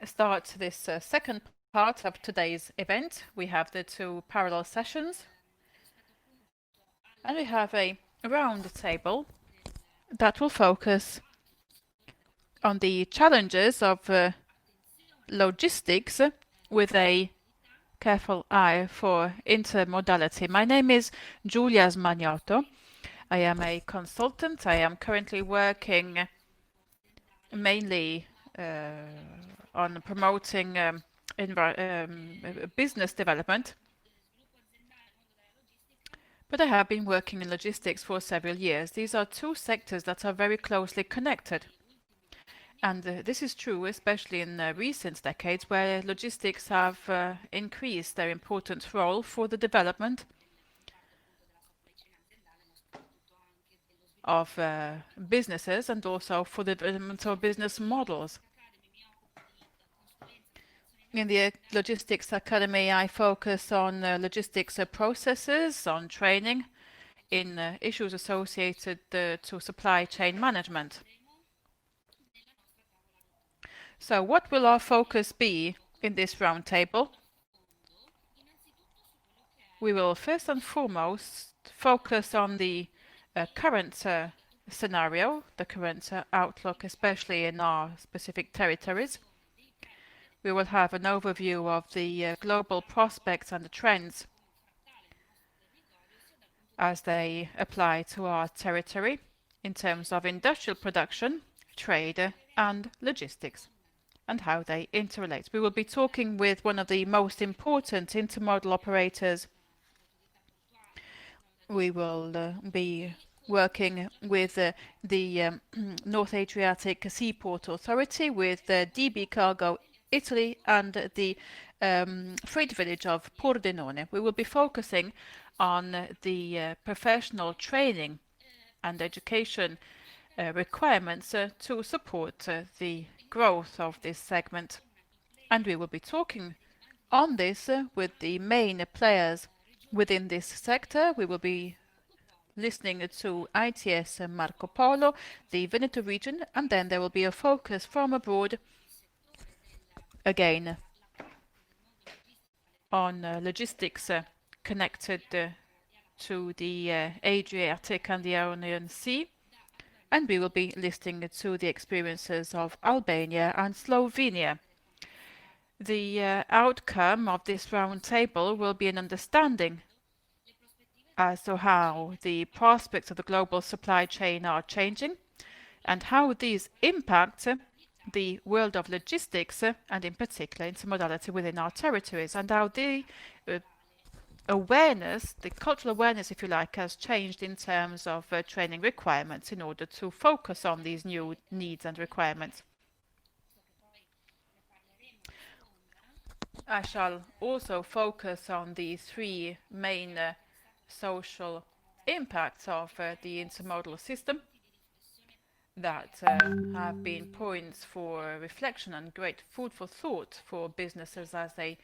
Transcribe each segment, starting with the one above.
start this second part of today's event. We have the two parallel sessions, and we have a round table that will focus on the challenges of logistics with a careful eye for intermodality. My name is Giulia Smaniotto. I am a consultant. I am currently working mainly on promoting business development, but I have been working in logistics for several years. These are two sectors that are very closely connected. And this is true, especially in recent decades, where logistics have increased their important role for the development of businesses and also for the development of business models. In the Logistics Academy, I focus on logistics processes, on training in issues associated to supply chain management. So what will our focus be in this roundtable? We will first and foremost focus on the current scenario, the current outlook, especially in our specific territories. We will have an overview of the global prospects and the trends as they apply to our territory in terms of industrial production, trade, and logistics, and how they interrelate. We will be talking with one of the most important intermodal operators. We will be working with the North Adriatic Seaport Authority, with DB Cargo Italy, and the freight village of Pordenone. We will be focusing on the professional training and education requirements to support the growth of this segment. And we will be talking on this with the main players within this sector. We will be listening to ITS Marco Polo, the Veneto region, and then there will be a focus from abroad again on logistics connected to the Adriatic and the Ionian Sea, and we will be listening to the experiences of Albania and Slovenia. The outcome of this roundtable will be an understanding as to how the prospects of the global supply chain are changing and how these impact the world of logistics and in particular intermodality within our territories, and how the awareness, the cultural awareness, if you like, has changed in terms of training requirements in order to focus on these new needs and requirements. I shall also focus on the three main social impacts of the intermodal system that have been points for reflection and great food for thought for businesses as they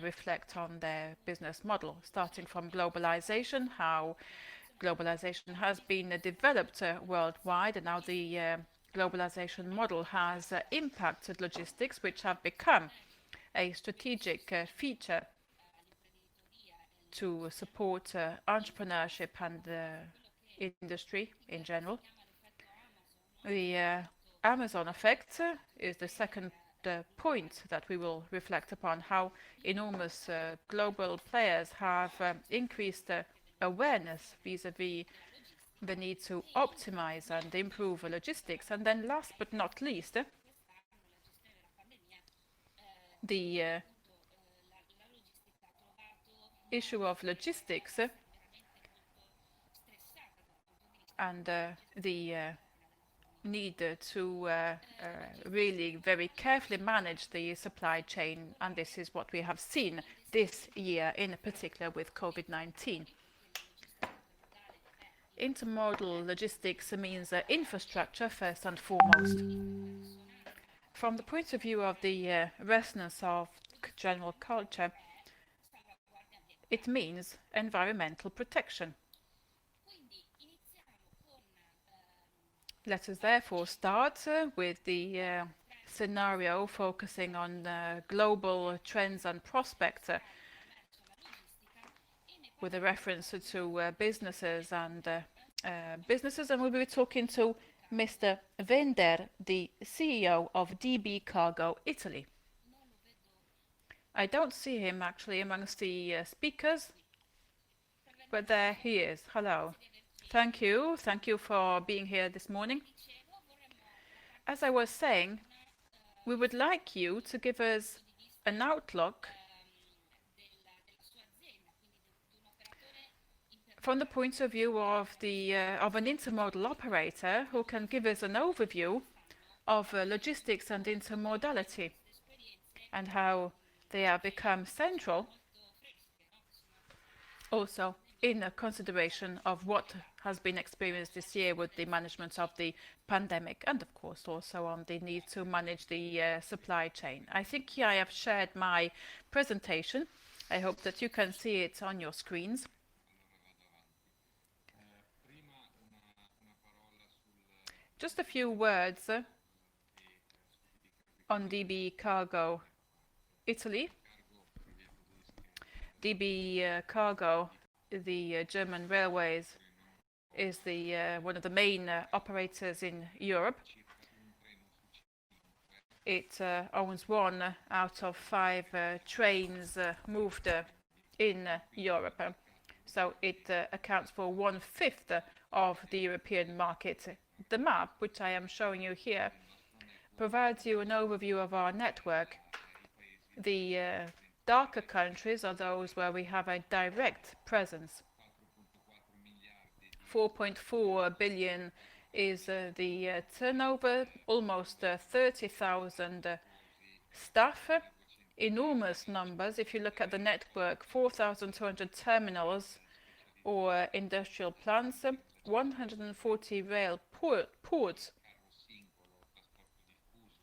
reflect on their business model, starting from globalization, how globalization has been developed worldwide, and how the globalization model has impacted logistics, which have become a strategic feature to support entrepreneurship and industry in general. The Amazon effect is the second point that we will reflect upon, how enormous global players have increased awareness vis-à-vis the need to optimize and improve logistics. And then last but not least, the issue of logistics and the need to really very carefully manage the supply chain, and this is what we have seen this year in particular with COVID-19. Intermodal logistics means infrastructure first and foremost. From the point of view of the resonance of general culture, it means environmental protection. Let us therefore start with the scenario focusing on global trends and prospects with a reference to businesses, and we'll be talking to Mr. Vender, the CEO of DB Cargo Italy. I don't see him actually amongst the speakers, but there he is. Hello. Thank you. Thank you for being here this morning. As I was saying, we would like you to give us an outlook from the point of view of an intermodal operator who can give us an overview of logistics and intermodality and how they have become central also in consideration of what has been experienced this year with the management of the pandemic, and of course also on the need to manage the supply chain. I think here I have shared my presentation. I hope that you can see it on your screens. Just a few words on DB Cargo Italy. DB Cargo, the German railways, is one of the main operators in Europe. It owns 1 out of 5 trains moved in Europe. So it accounts for 1/5 of the European market. The map, which I am showing you here, provides you an overview of our network. The darker countries are those where we have a direct presence. 4.4 billion is the turnover, almost 30,000 staff, enormous numbers. If you look at the network, 4,200 terminals or industrial plants, 140 rail ports,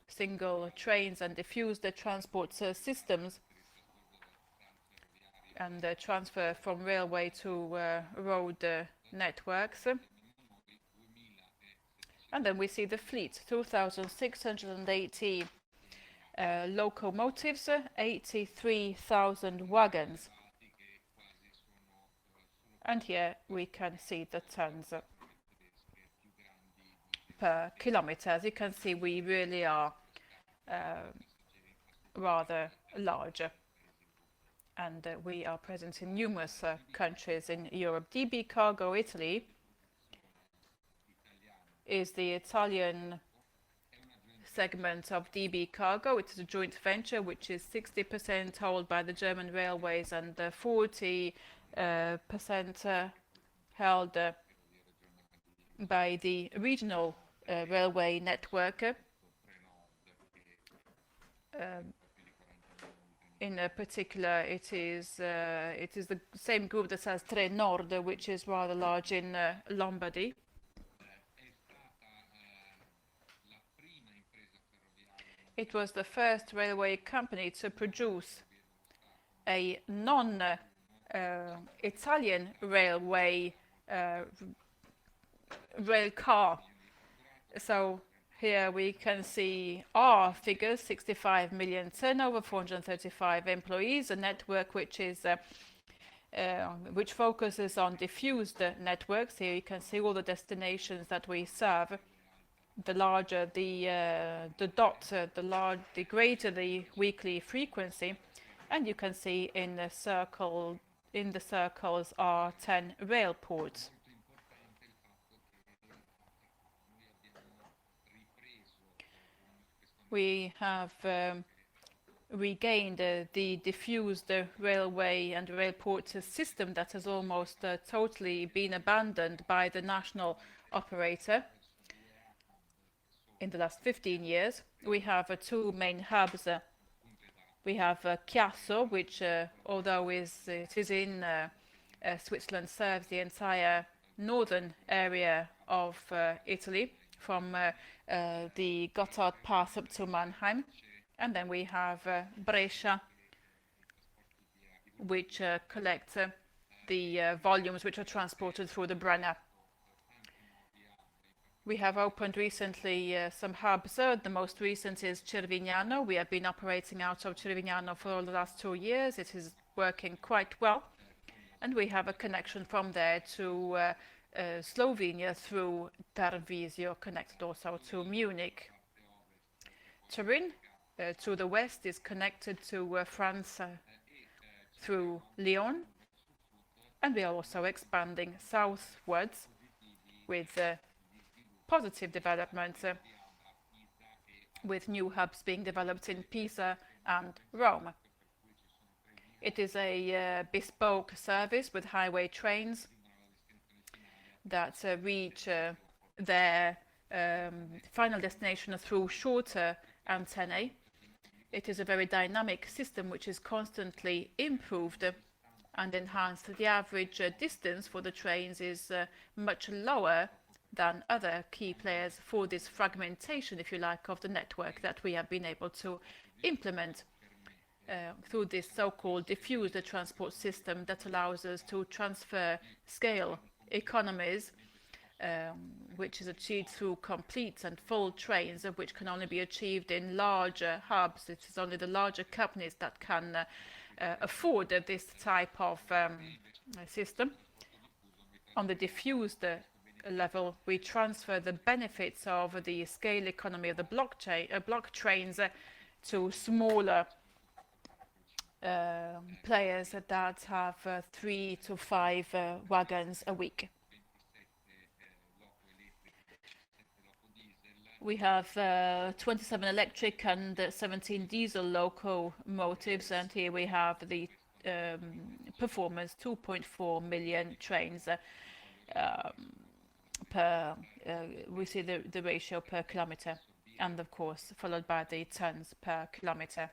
single trains and diffused transport systems, and transfer from railway to road networks. And then we see the fleet, 2,680 locomotives, 83,000 wagons. And here we can see the tons per kilometer. As you can see, we really are rather large. And we are present in numerous countries in Europe. DB Cargo Italy is the Italian segment of DB Cargo. It is a joint venture which is 60% held by the German railways and 40% held by the regional railway network. In particular, it is the same group that has Trenord, which is rather large in Lombardy. It was the first railway company to produce a non-Italian railway rail car. So here we can see our figures: 65 million turnover, 435 employees, a network which focuses on diffused networks. Here you can see all the destinations that we serve. The larger the dot, the greater the weekly frequency, and you can see in the circles are 10 rail ports. We have regained the diffused railway and railport system that has almost totally been abandoned by the national operator in the last 15 years. We have 2 main hubs. We have Chiasso, which, although it is in Switzerland, serves the entire northern area of Italy, from the Gotthard Pass up to Mannheim. And then we have Brescia, which collects the volumes which are transported through the Brenner. We have opened recently some hubs. The most recent is Cervignano. We have been operating out of Cervignano for the last 2 years. It is working quite well. And we have a connection from there to Slovenia through Tarvisio, connected also to Munich. Turin, to the west, is connected to France through Lyon. And we are also expanding southwards with positive developments, with new hubs being developed in Pisa and Rome. It is a bespoke service with highway trains that reach their final destination through shorter antennae. It is a very dynamic system which is constantly improved and enhanced. The average distance for the trains is much lower than other key players for this fragmentation, if you like, of the network that we have been able to implement through this so-called diffused transport system that allows us to transfer scale economies, which is achieved through complete and full trains, which can only be achieved in larger hubs. It is only the larger companies that can afford this type of system. On the diffused level, we transfer the benefits of the scale economy of the block trains to smaller players that have 3 to 5 wagons a week. We have 27 electric and 17 diesel locomotives, and here we have the performance 2.4 million trains per, we see the ratio per kilometer, and of course followed by the tons per kilometer.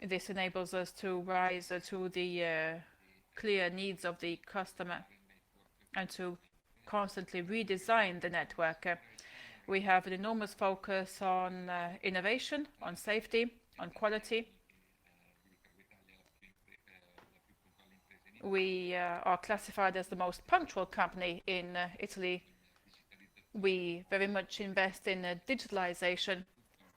This enables us to rise to the clear needs of the customer and to constantly redesign the network. We have an enormous focus on innovation, on safety, on quality. We are classified as the most punctual company in Italy. We very much invest in digitalization,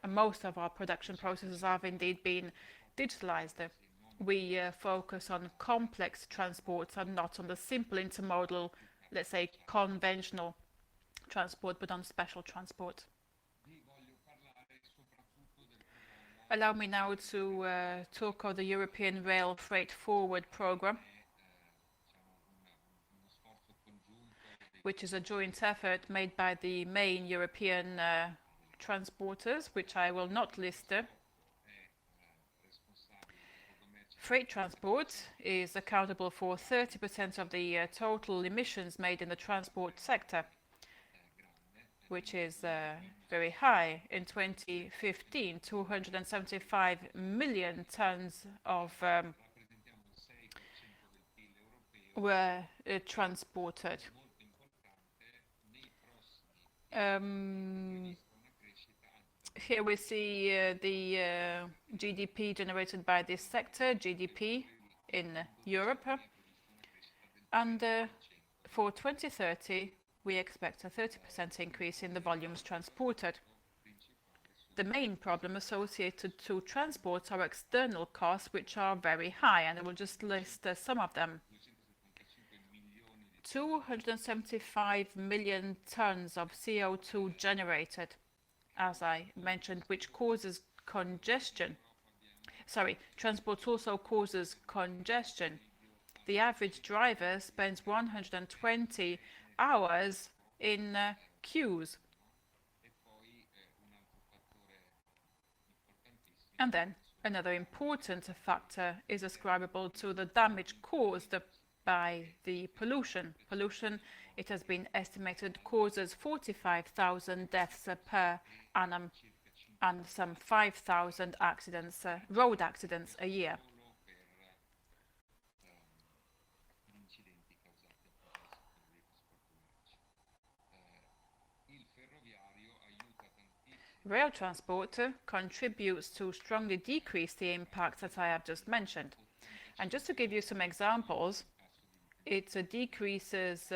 and most of our production processes have indeed been digitalized. We focus on complex transports and not on the simple intermodal, let's say, conventional transport, but on special transport. Allow me now to talk of the European Rail Freight Forward program, which is a joint effort made by the main European transporters, which I will not list. Freight transport is accountable for 30% of the total emissions made in the transport sector, which is very high. In 2015, 275 million tons of were transported. Here we see the GDP generated by this sector, GDP in Europe. And for 2030, we expect a 30% increase in the volumes transported. The main problem associated to transports are external costs, which are very high, and I will just list some of them. 275 million tons of CO2 generated, as I mentioned, which causes congestion. Transport also causes congestion. The average driver spends 120 hours in queues. And then another important factor is ascribable to the damage caused by the pollution. Pollution, it has been estimated, causes 45,000 deaths per annum and some 5,000 accidents, road accidents a year. Rail transport contributes to strongly decrease the impacts that I have just mentioned. And just to give you some examples, it decreases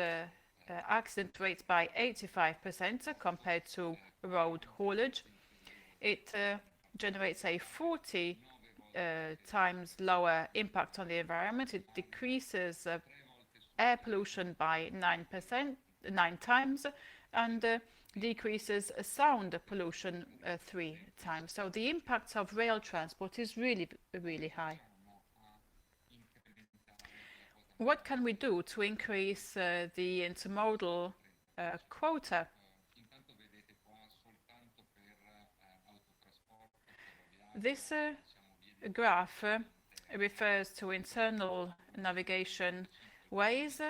accident rates by 85% compared to road haulage. It generates a 40 times lower impact on the environment. It decreases air pollution by 9 times, and decreases sound pollution 3 times. So the impact of rail transport is really, really high. What can we do to increase the intermodal quota? This graph refers to internal navigation ways,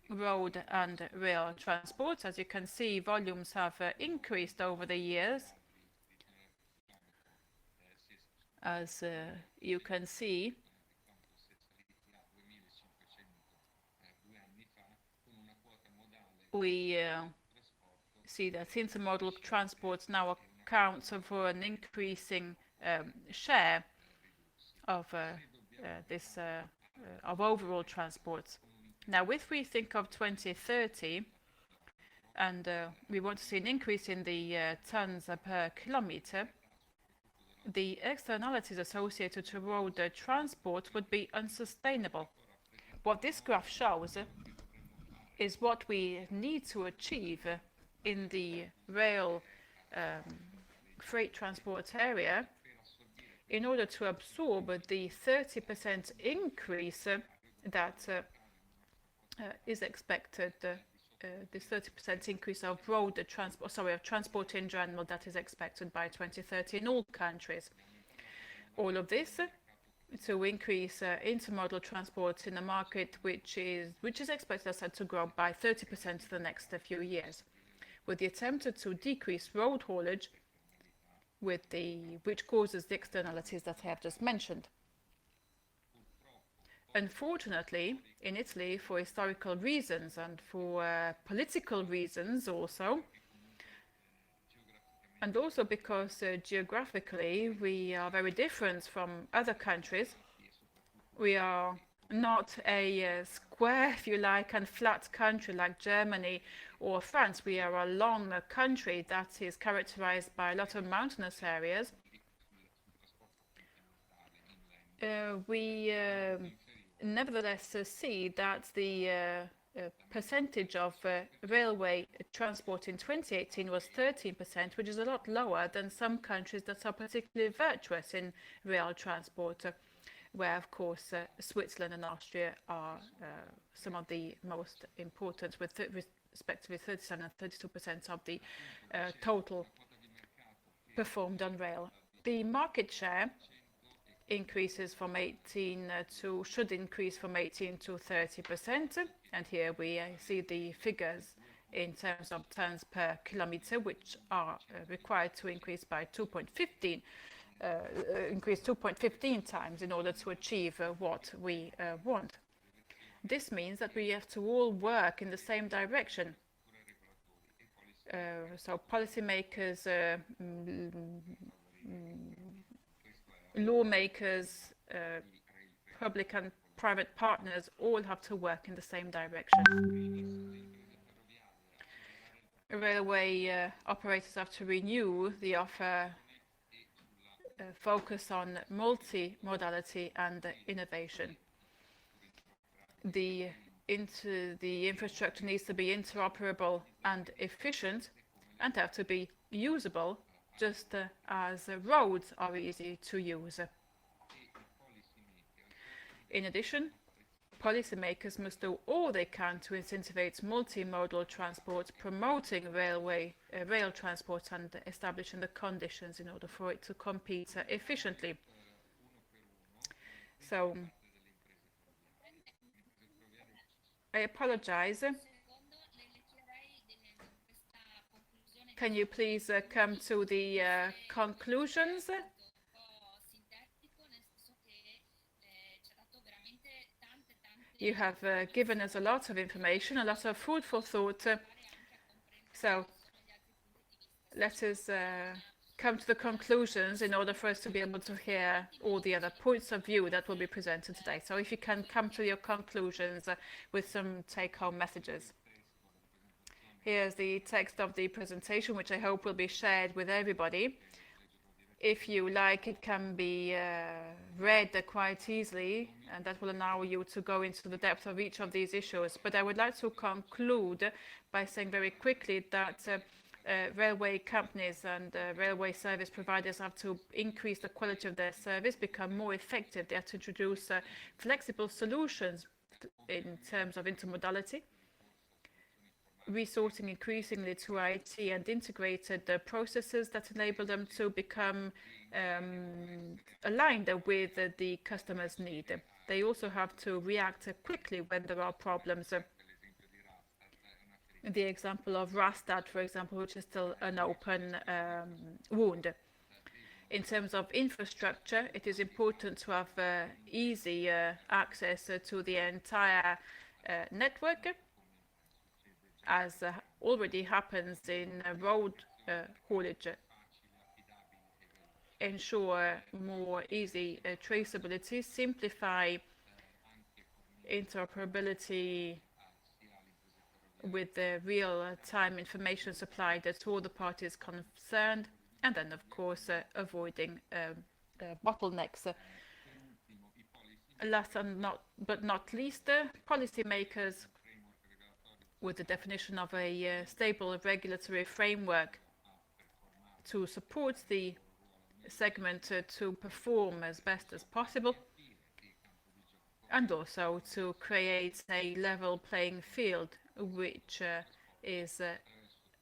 road and rail transport. As you can see, volumes have increased over the years. As you can see, we see that intermodal transport now accounts for an increasing share of of overall transport. Now, if we think of 2030, and we want to see an increase in the tons per kilometer, the externalities associated to road transport would be unsustainable. What this graph shows is what we need to achieve in the rail freight transport area in order to absorb the 30% increase that is expected, this 30% increase of road transport, of transport in general, that is expected by 2030 in all countries. All of this to increase intermodal transport in a market which is expected, as I said, to grow by 30% in the next few years, with the attempt to decrease road haulage, which causes the externalities that I have just mentioned. Unfortunately, in Italy, for historical reasons and for political reasons also, and also because geographically we are very different from other countries. We are not a square, if you like, and flat country like Germany or France. We are a long country that is characterized by a lot of mountainous areas. We nevertheless see that the percentage of railway transport in 2018 was 13%, which is a lot lower than some countries that are particularly virtuous in rail transport, where, of course, Switzerland and Austria are some of the most important, with respectively 37% and 32% of the total performed on rail. The market share increases from 18 to should increase from 18 to 30%, and here we see the figures in terms of tons per kilometer, which are required to increase by 2.15 times in order to achieve what we want. This means that we have to all work in the same direction. So policymakers, lawmakers, public and private partners all have to work in the same direction. Railway operators have to renew the offer, focus on multi-modality and innovation. The infrastructure needs to be interoperable and efficient, and have to be usable, just as roads are easy to use. In addition, policymakers must do all they can to incentivize multimodal transport, promoting rail transport and establishing the conditions in order for it to compete efficiently. So, I apologize. Can you please come to the conclusions? You have given us a lot of information, a lot of food for thought. So let us come to the conclusions in order for us to be able to hear all the other points of view that will be presented today. So if you can come to your conclusions with some take-home messages. Here's the text of the presentation, which I hope will be shared with everybody. If you like, it can be read quite easily, and that will allow you to go into the depth of each of these issues. But I would like to conclude by saying very quickly that railway companies and railway service providers have to increase the quality of their service, become more effective. They have to introduce flexible solutions in terms of intermodality, resorting increasingly to IT and integrated processes that enable them to become aligned with the customer's need. They also have to react quickly when there are problems. The example of Rastad, for example, which is still an open wound. In terms of infrastructure, it is important to have easy access to the entire network, as already happens in road haulage. Ensure more easy traceability, simplify interoperability with the real-time information supplied to all the parties concerned, and then, of course, avoiding bottlenecks. Last but not least, policymakers, with the definition of a stable regulatory framework to support the segment to perform as best as possible, and also to create a level playing field, which is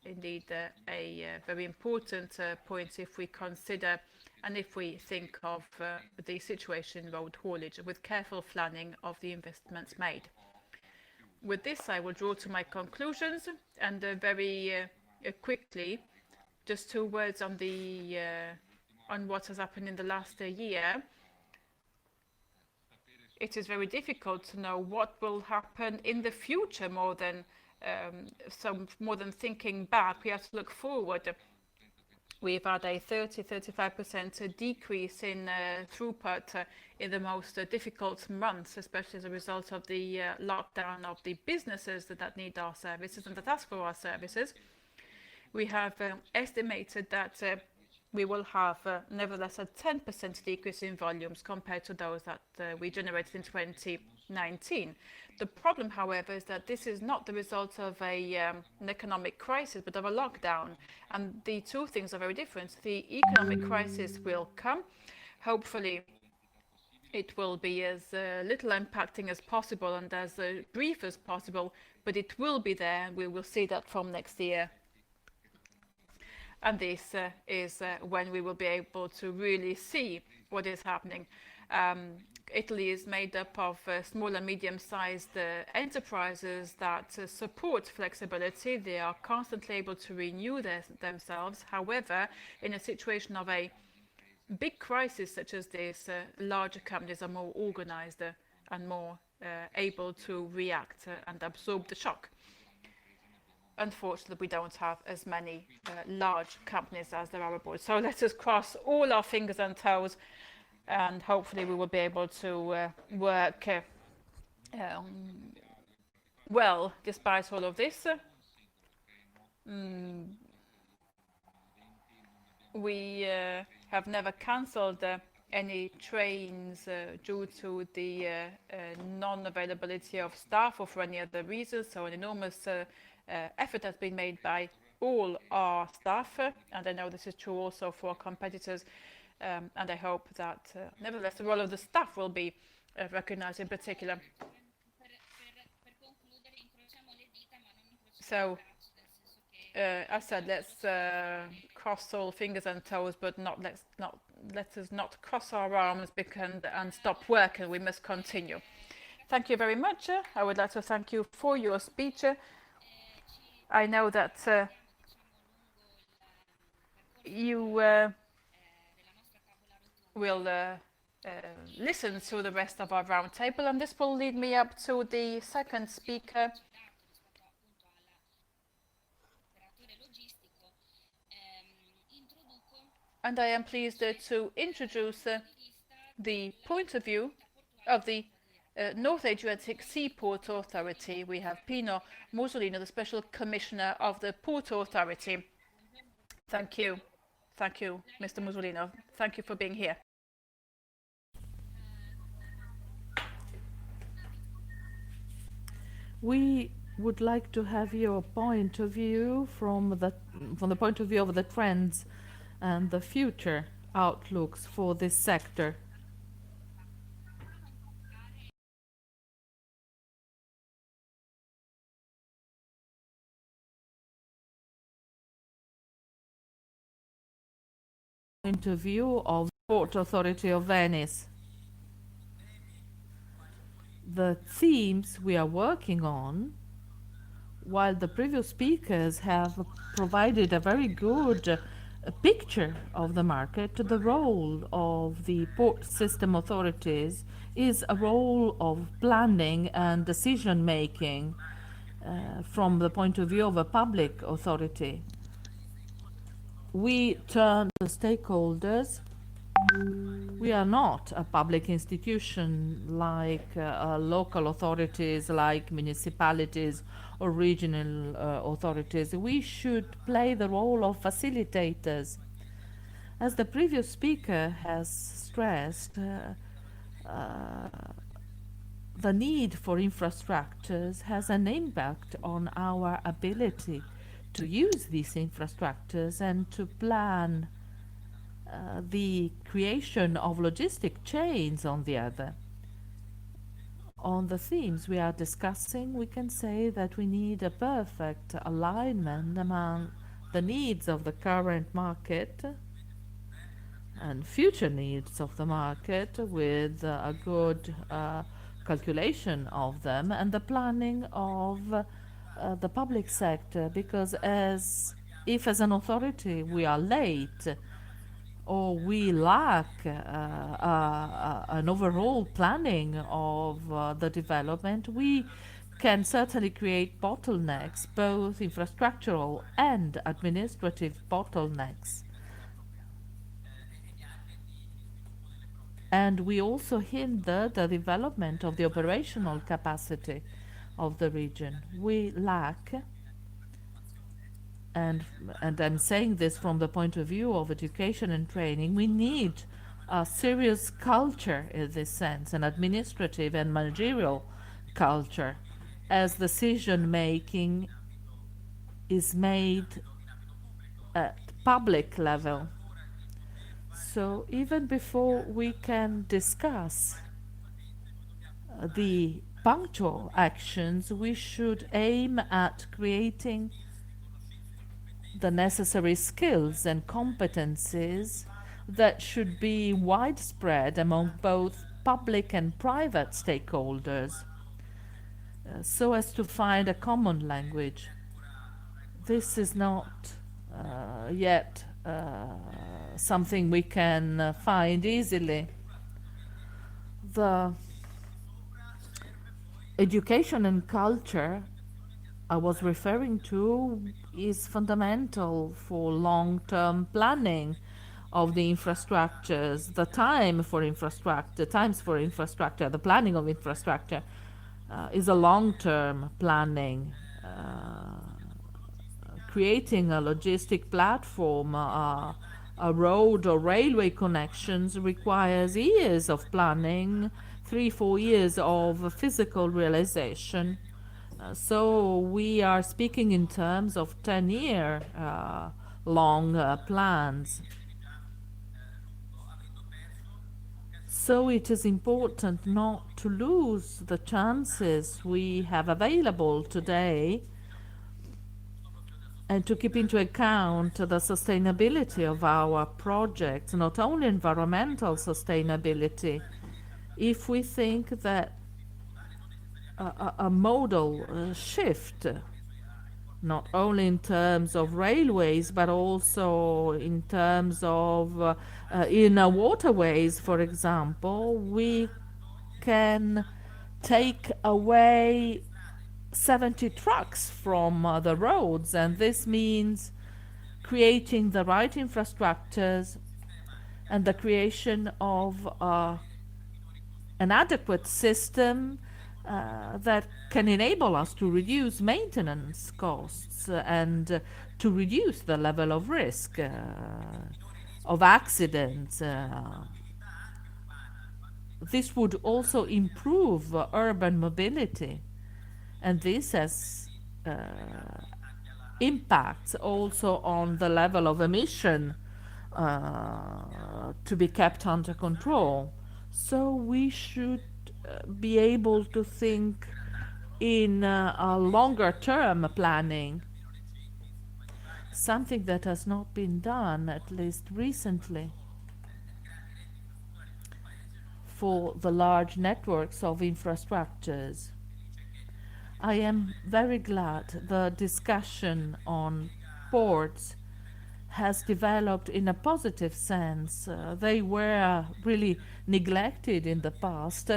indeed a very important point if we consider and if we think of the situation in road haulage, with careful planning of the investments made. With this, I will draw to my conclusions, and very quickly, just 2 words on what has happened in the last year. It is very difficult to know what will happen in the future more than thinking back. We have to look forward. We've had a 30–35% decrease in throughput in the most difficult months, especially as a result of the lockdown of the businesses that need our services and that ask for our services. We have estimated that we will have nevertheless a 10% decrease in volumes compared to those that we generated in 2019. The problem, however, is that this is not the result of an economic crisis, but of a lockdown. And the two things are very different. The economic crisis will come. Hopefully, it will be as little impacting as possible and as brief as possible, but it will be there, and we will see that from next year. And this is when we will be able to really see what is happening. Italy is made up of small and medium-sized enterprises that support flexibility. They are constantly able to renew themselves. However, in a situation of a big crisis such as this, larger companies are more organized and more able to react and absorb the shock. Unfortunately, we don't have as many large companies as there are abroad. So let us cross all our fingers and toes, and hopefully we will be able to work well despite all of this. We have never cancelled any trains due to the non-availability of staff or for any other reason. So an enormous effort has been made by all our staff, and I know this is true also for our competitors, and I hope that nevertheless the role of the staff will be recognized in particular. So I said, let's cross all fingers and toes, but let us not cross our arms and stop working. We must continue. Thank you very much. I would like to thank you for your speech. I know that you will listen to the rest of our round table, and this will lead me up to the second speaker. And I am pleased to introduce the point of view of the North Adriatic Seaport Authority, we have Pino Musolino, the Special Commissioner of the Port Authority. Thank you. Thank you, Mr. Musolino. Thank you for being here. We would like to have your point of view from the point of view of the trends and the future outlooks for this sector. Point of view of the Port Authority of Venice. The themes we are working on, while the previous speakers have provided a very good picture of the market, the role of the port system authorities is a role of planning and decision making from the point of view of a public authority. We turn to stakeholders. We are not a public institution like local authorities, like municipalities or regional authorities. We should play the role of facilitators. As the previous speaker has stressed, the need for infrastructures has an impact on our ability to use these infrastructures and to plan the creation of logistic chains on the other. On the themes we are discussing, we can say that we need a perfect alignment among the needs of the current market and future needs of the market with a good calculation of them and the planning of the public sector, because if as an authority we are late or we lack an overall planning of the development, we can certainly create bottlenecks, both infrastructural and administrative bottlenecks. And we also hinder the development of the operational capacity of the region. We lack, and I'm saying this from the point of view of education and training, we need a serious culture in this sense, an administrative and managerial culture, as decision making is made at public level. So even before we can discuss the punctual actions, we should aim at creating the necessary skills and competencies that should be widespread among both public and private stakeholders, so as to find a common language. This is not yet something we can find easily. The education and culture I was referring to is fundamental for long-term planning of the infrastructures, the times for infrastructure, the planning of infrastructure is a long-term planning. Creating a logistic platform, a road or railway connections requires years of planning, 3-4 years of physical realization. So we are speaking in terms of 10-year long plans. So it is important not to lose the chances we have available today and to keep into account the sustainability of our projects, not only environmental sustainability. If we think that a modal shift, not only in terms of railways, but also in terms of waterways, for example, we can take away 70 trucks from the roads, and this means creating the right infrastructures and the creation of an adequate system that can enable us to reduce maintenance costs and to reduce the level of risk of accidents. This would also improve urban mobility, and this has impacts also on the level of emission to be kept under control. So we should be able to think in a longer term planning, something that has not been done, at least recently, for the large networks of infrastructures. I am very glad the discussion on ports has developed in a positive sense. They were really neglected in the past,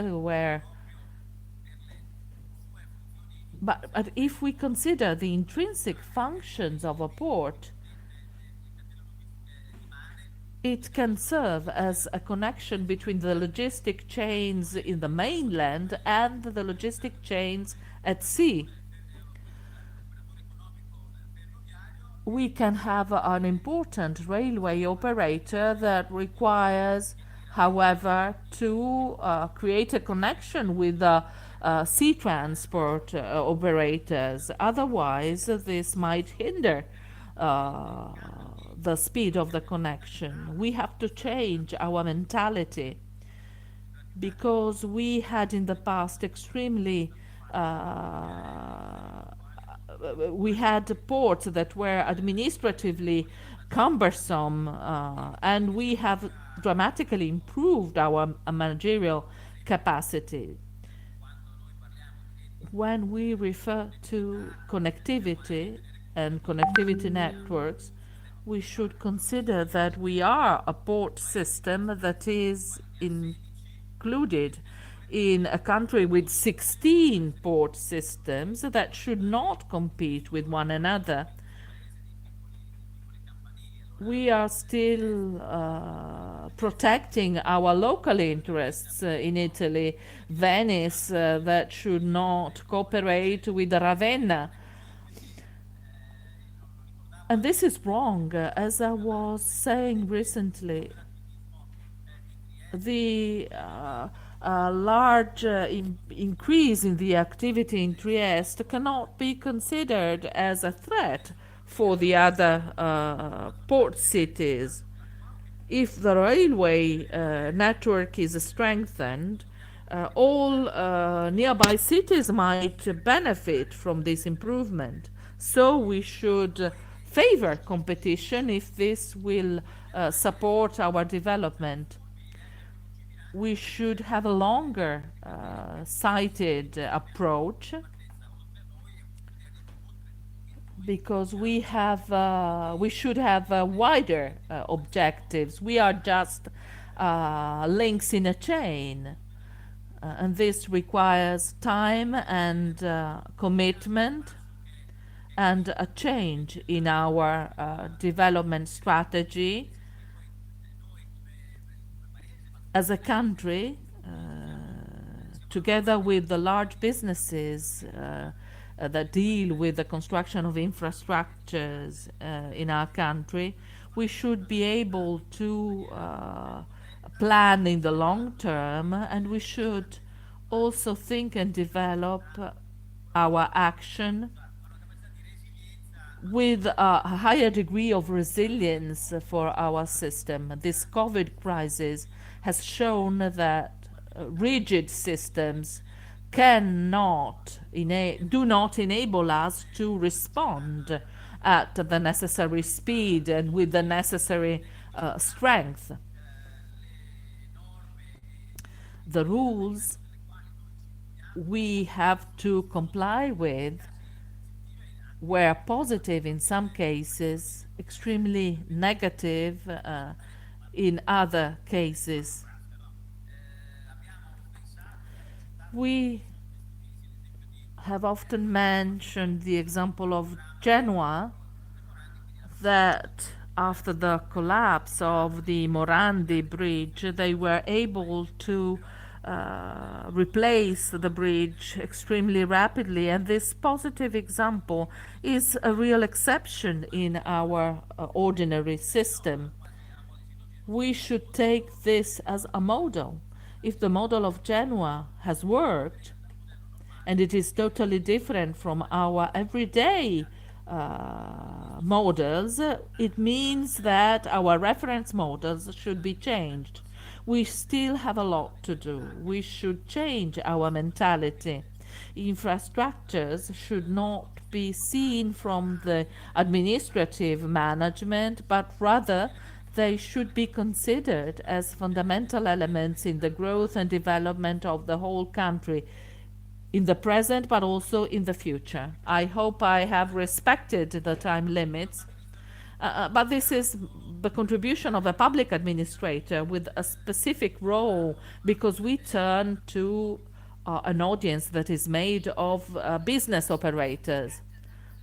but if we consider the intrinsic functions of a port, it can serve as a connection between the logistic chains in the mainland and the logistic chains at sea. We can have an important railway operator that requires, however, to create a connection with the sea transport operators. Otherwise, this might hinder uh, the speed of the connection. We have to change our mentality because we had in the past extremely we had ports that were administratively cumbersome, and we have dramatically improved our managerial capacity. When we refer to connectivity and connectivity networks, we should consider that we are a port system that is included in a country with 16 port systems that should not compete with one another. We are still protecting our local interests in Italy. Venice, that should not cooperate with Ravenna. And this is wrong. As I was saying recently, the large increase in the activity in Trieste cannot be considered as a threat for the other port cities. If the railway network is strengthened, all nearby cities might benefit from this improvement. So we should favor competition if this will support our development. We should have a longer sighted approach because we should have wider objectives. We are just links in a chain, and this requires time and commitment and a change in our development strategy as a country, together with the large businesses that deal with the construction of infrastructures in our country. We should be able to plan in the long term, and we should also think and develop our action with a higher degree of resilience for our system. This COVID crisis has shown that rigid systems do not enable us to respond at the necessary speed and with the necessary strength. The rules we have to comply with were positive in some cases, extremely negative in other cases. We have often mentioned the example of Genoa, that after the collapse of the Morandi Bridge, they were able to replace the bridge extremely rapidly, and this positive example is a real exception in our ordinary system. We should take this as a model. If the model of Genoa has worked, and it is totally different from our everyday models, it means that our reference models should be changed. We still have a lot to do. We should change our mentality. Infrastructures should not be seen from the administrative management, but rather they should be considered as fundamental elements in the growth and development of the whole country, in the present but also in the future. I hope I have respected the time limits, but this is the contribution of a public administrator with a specific role, because we turn to an audience that is made of business operators.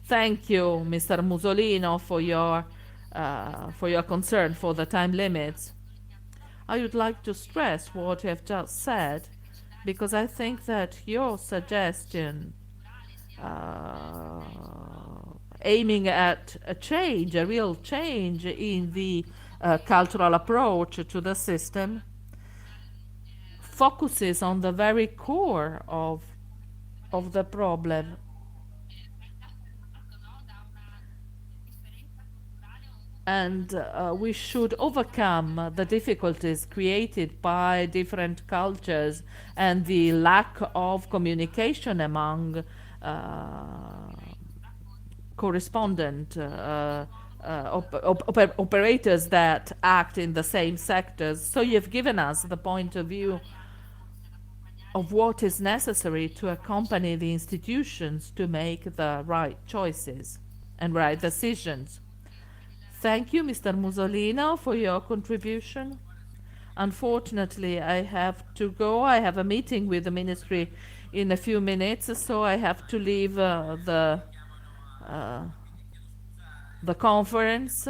Thank you, Mr. Musolino, for your concern for the time limits. I would like to stress what you have just said, because I think that your suggestion, uh, aiming at a change, a real change in the cultural approach to the system, focuses on the very core of the problem. And we should overcome the difficulties created by different cultures and the lack of communication among correspondent operators that act in the same sectors. So you've given us the point of view of what is necessary to accompany the institutions to make the right choices and right decisions. Thank you, Mr. Musolino, for your contribution. Unfortunately, I have to go. I have a meeting with the ministry in a few minutes, so I have to leave uh, the conference.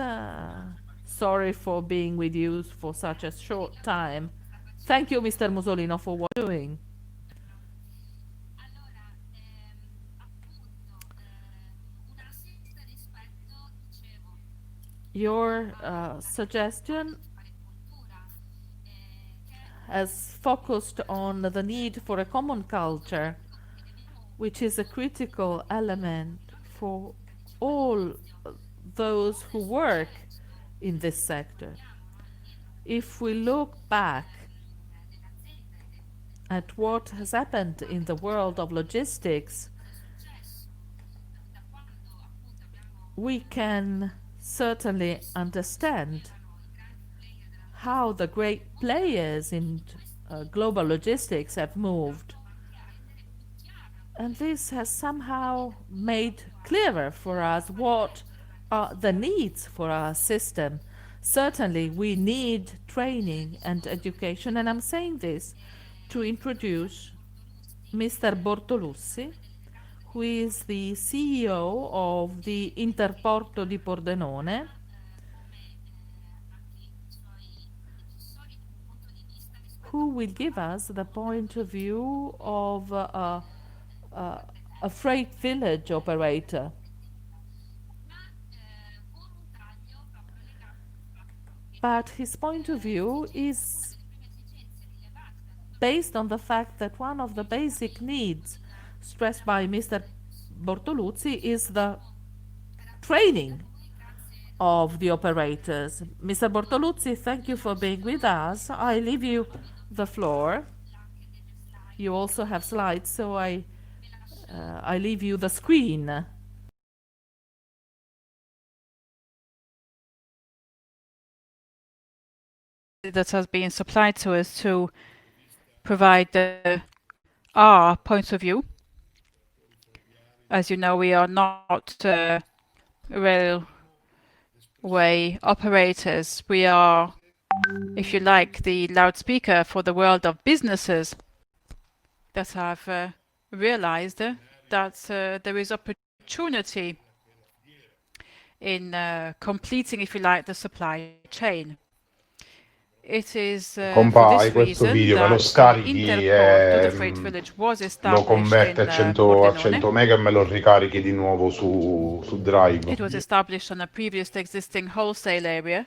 Sorry for being with you for such a short time. Thank you, Mr. Musolino, for what you're doing. Your suggestion has focused on the need for a common culture, which is a critical element for all those who work in this sector. If we look back at what has happened in the world of logistics, we can certainly understand how the great players in global logistics have moved. And this has somehow made clearer for us what are the needs for our system. Certainly, we need training and education, and I'm saying this to introduce Mr. Bortolussi, who is the CEO of the Interporto di Pordenone, who will give us the point of view of a freight village operator. But his point of view is based on the fact that one of the basic needs stressed by Mr. Bortolussi is the training of the operators. Mr. Bortolussi, thank you for being with us. I leave you the floor. You also have slides, so I leave you the screen. That has been supplied to us to provide our points of view. As you know, we are not railway operators. We are, if you like, the loudspeaker for the world of businesses that have realized that there is opportunity in completing, if you like, the supply chain. It is for Compare this questo reason video, me lo that the scarichi interporto, the e freight village, was lo established converte in a Pordenone. 100 mega e me lo ricarichi di nuovo su Drive. It was established on a previous existing wholesale area.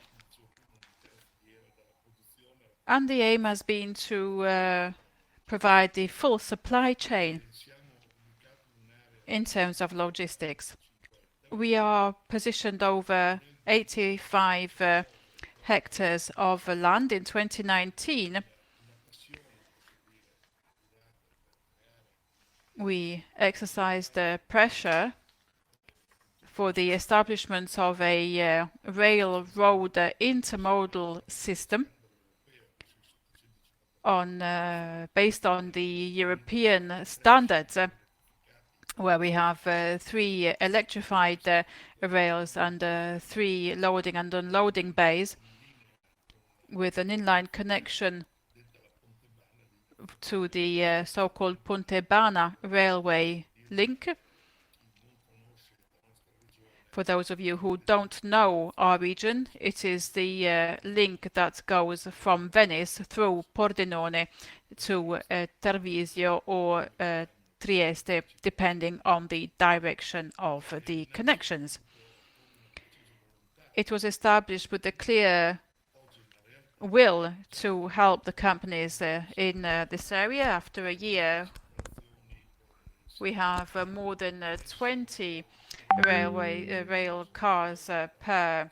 And the aim has been to provide the full supply chain in terms of logistics. We are positioned over 85 hectares of land in 2019. We exercised pressure for the establishment of a railroad intermodal system based on the European standards, where we have 3 electrified rails and 3 loading and unloading bays with an inline connection to the so-called Pontebana railway link. For those of you who don't know our region, it is the link that goes from Venice through Pordenone to Treviso or Trieste, depending on the direction of the connections. It was established with a clear will to help the companies in this area. After a year, we have more than 20 rail cars per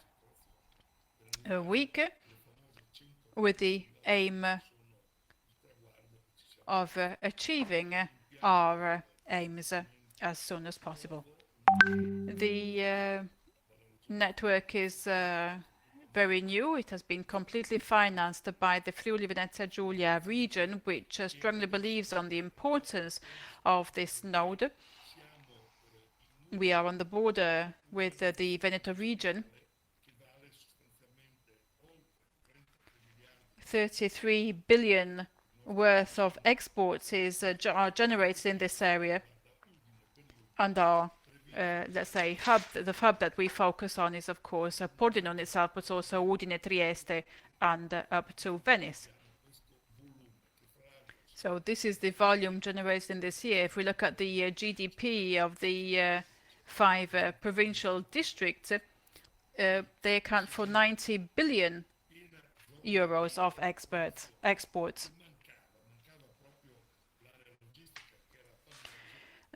week, with the aim of achieving our aims as soon as possible. The network is very new. It has been completely financed by the Friuli Venezia Giulia region, which strongly believes on the importance of this node. We are on the border with the Veneto region. 33 billion worth of exports are generated in this area, and our let's say the hub that we focus on is of course Pordenone itself, but also Udine, Trieste, and up to Venice. So this is the volume generated in this year. If we look at the GDP of the 5 provincial districts, they account for 90 billion euros of exports.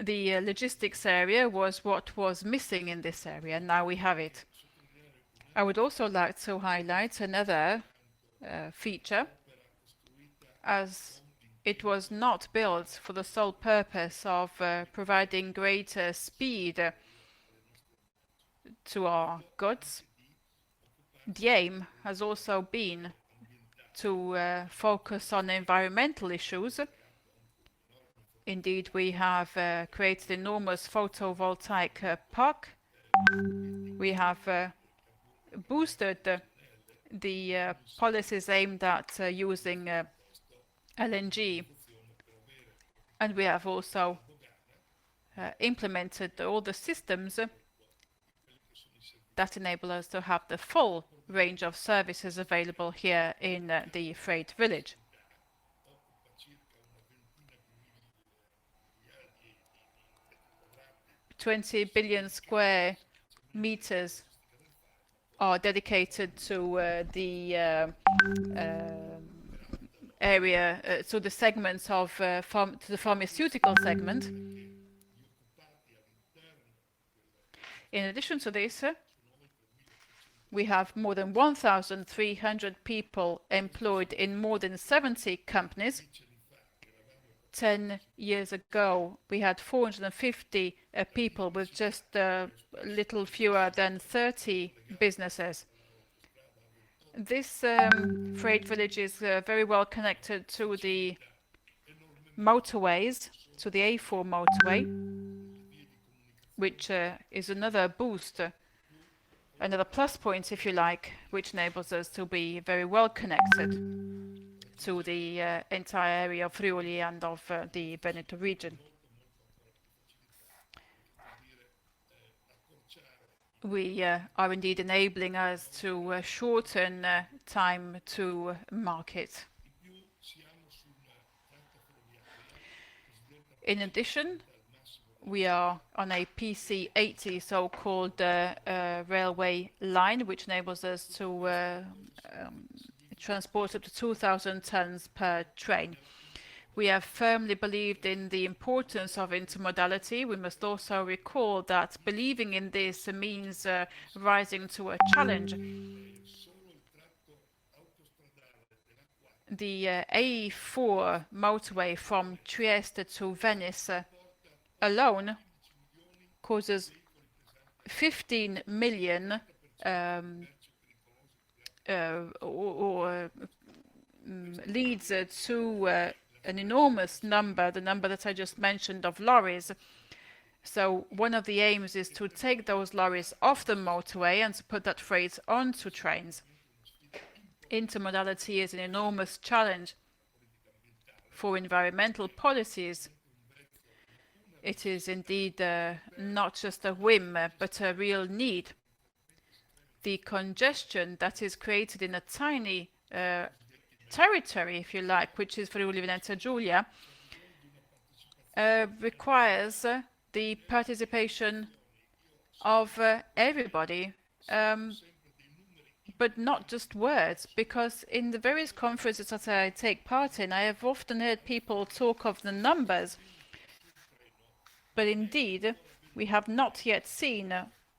The logistics area was what was missing in this area, and now we have it. I would also like to highlight another feature, as it was not built for the sole purpose of providing greater speed to our goods. The aim has also been to focus on environmental issues. Indeed, we have created enormous photovoltaic park. We have boosted the policies aimed at using LNG, and we have also implemented all the systems that enable us to have the full range of services available here in the freight village. 20 billion square meters are dedicated to the area, to the segments of to the pharmaceutical segment. In addition to this, we have more than 1,300 people employed in more than 70 companies. 10 years ago, we had 450 people with just a little fewer than 30 businesses. This freight village is very well connected to the motorways, to the A4 motorway, which is another boost, another plus point, if you like, which enables us to be very well connected to the entire area of Friuli and of the Veneto region. we are indeed enabling us to shorten time to market. In addition, we are on a PC80 so-called railway line, which enables us to transport up to 2,000 tons per train. We have firmly believed in the importance of intermodality. We must also recall that believing in this means rising to a challenge. The A4 motorway from Trieste to Venice alone causes 15 million leads to an enormous number, the number that I just mentioned, of lorries. So one of the aims is to take those lorries off the motorway and to put that freight onto trains. Intermodality is an enormous challenge for environmental policies. It is indeed not just a whim, but a real need. The congestion that is created in a tiny territory, if you like, which is Friuli Venezia Giulia, requires the participation of everybody, but not just words, because in the various conferences that I take part in, I have often heard people talk of the numbers, but indeed, we have not yet seen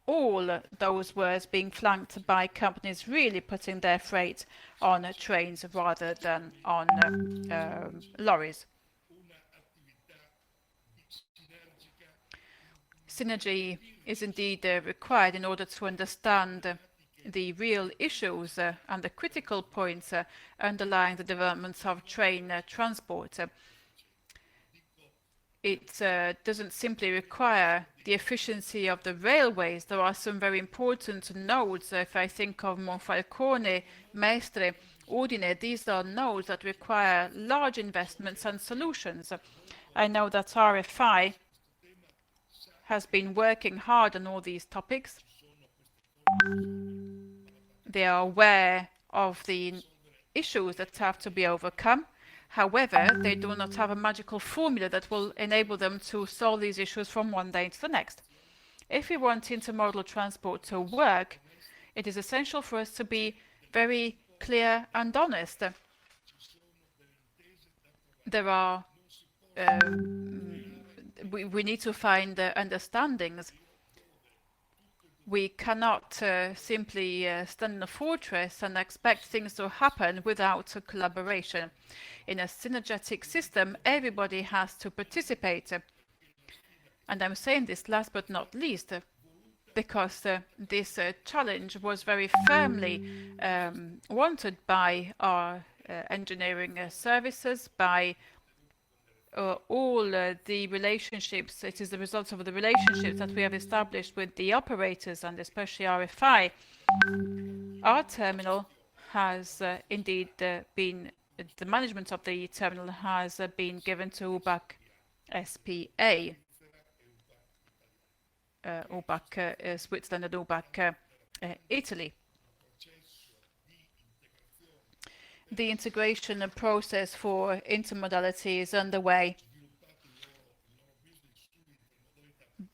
all those words being flanked by companies really putting their freight on trains rather than on lorries. Synergy is indeed required in order to understand the real issues and the critical points underlying the developments of train transport. It doesn't simply require the efficiency of the railways. There are some very important nodes. If I think of Monfalcone, Mestre, Udine, these are nodes that require large investments and solutions. I know that RFI has been working hard on all these topics. They are aware of the issues that have to be overcome. However, they do not have a magical formula that will enable them to solve these issues from one day to the next. If we want intermodal transport to work, it is essential for us to be very clear and honest. There are we need to find understandings. We cannot simply stand in a fortress and expect things to happen without collaboration. In a synergetic system, everybody has to participate. And I'm saying this last but not least because this challenge was very firmly wanted by our engineering services, by all the relationships. It is the result of the relationships that we have established with the operators and especially RFI. Our terminal has indeed been, the management of the terminal has been given to UBAC SPA, UBAC Switzerland and UBAC Italy. The integration process for intermodality is underway.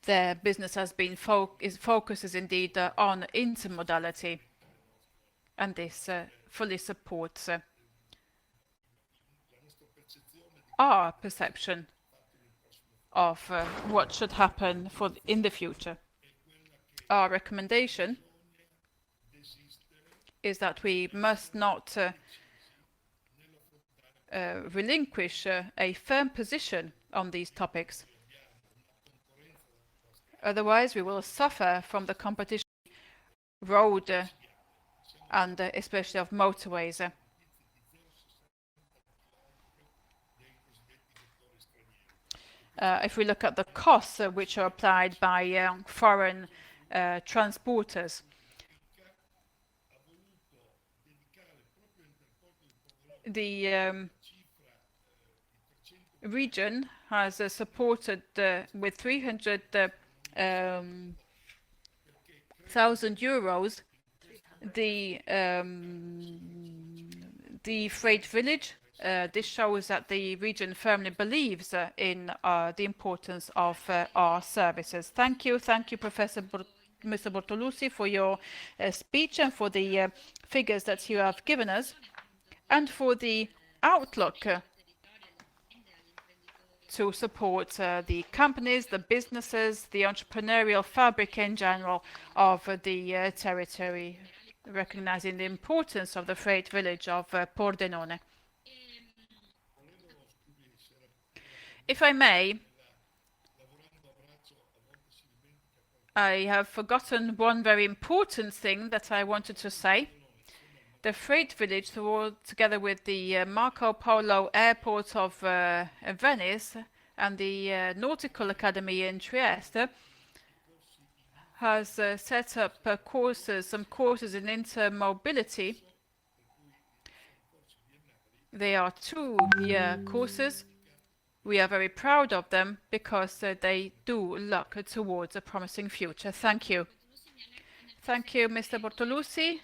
Their business has been focuses indeed on intermodality, and this fully supports our perception of what should happen in the future. Our recommendation is that we must not relinquish a firm position on these topics. Otherwise, we will suffer from the competition of road and especially of motorways. If we look at the costs which are applied by foreign transporters, the region has supported with 300 thousand euros, the freight village. This shows that the region firmly believes in the importance of our services. Thank you, Professor Mr. Bortolussi, for your speech and for the figures that you have given us, and for the outlook to support the companies, the businesses, the entrepreneurial fabric in general of the territory, recognizing the importance of the freight village of Pordenone. If I may, I have forgotten one very important thing that I wanted to say. The freight village, together with the Marco Polo Airport of Venice and the Nautical Academy in Trieste, has set up some courses in intermobility. They are 2-year courses. We are very proud of them because they do look towards a promising future. Thank you. Thank you, Mr. Bortolussi.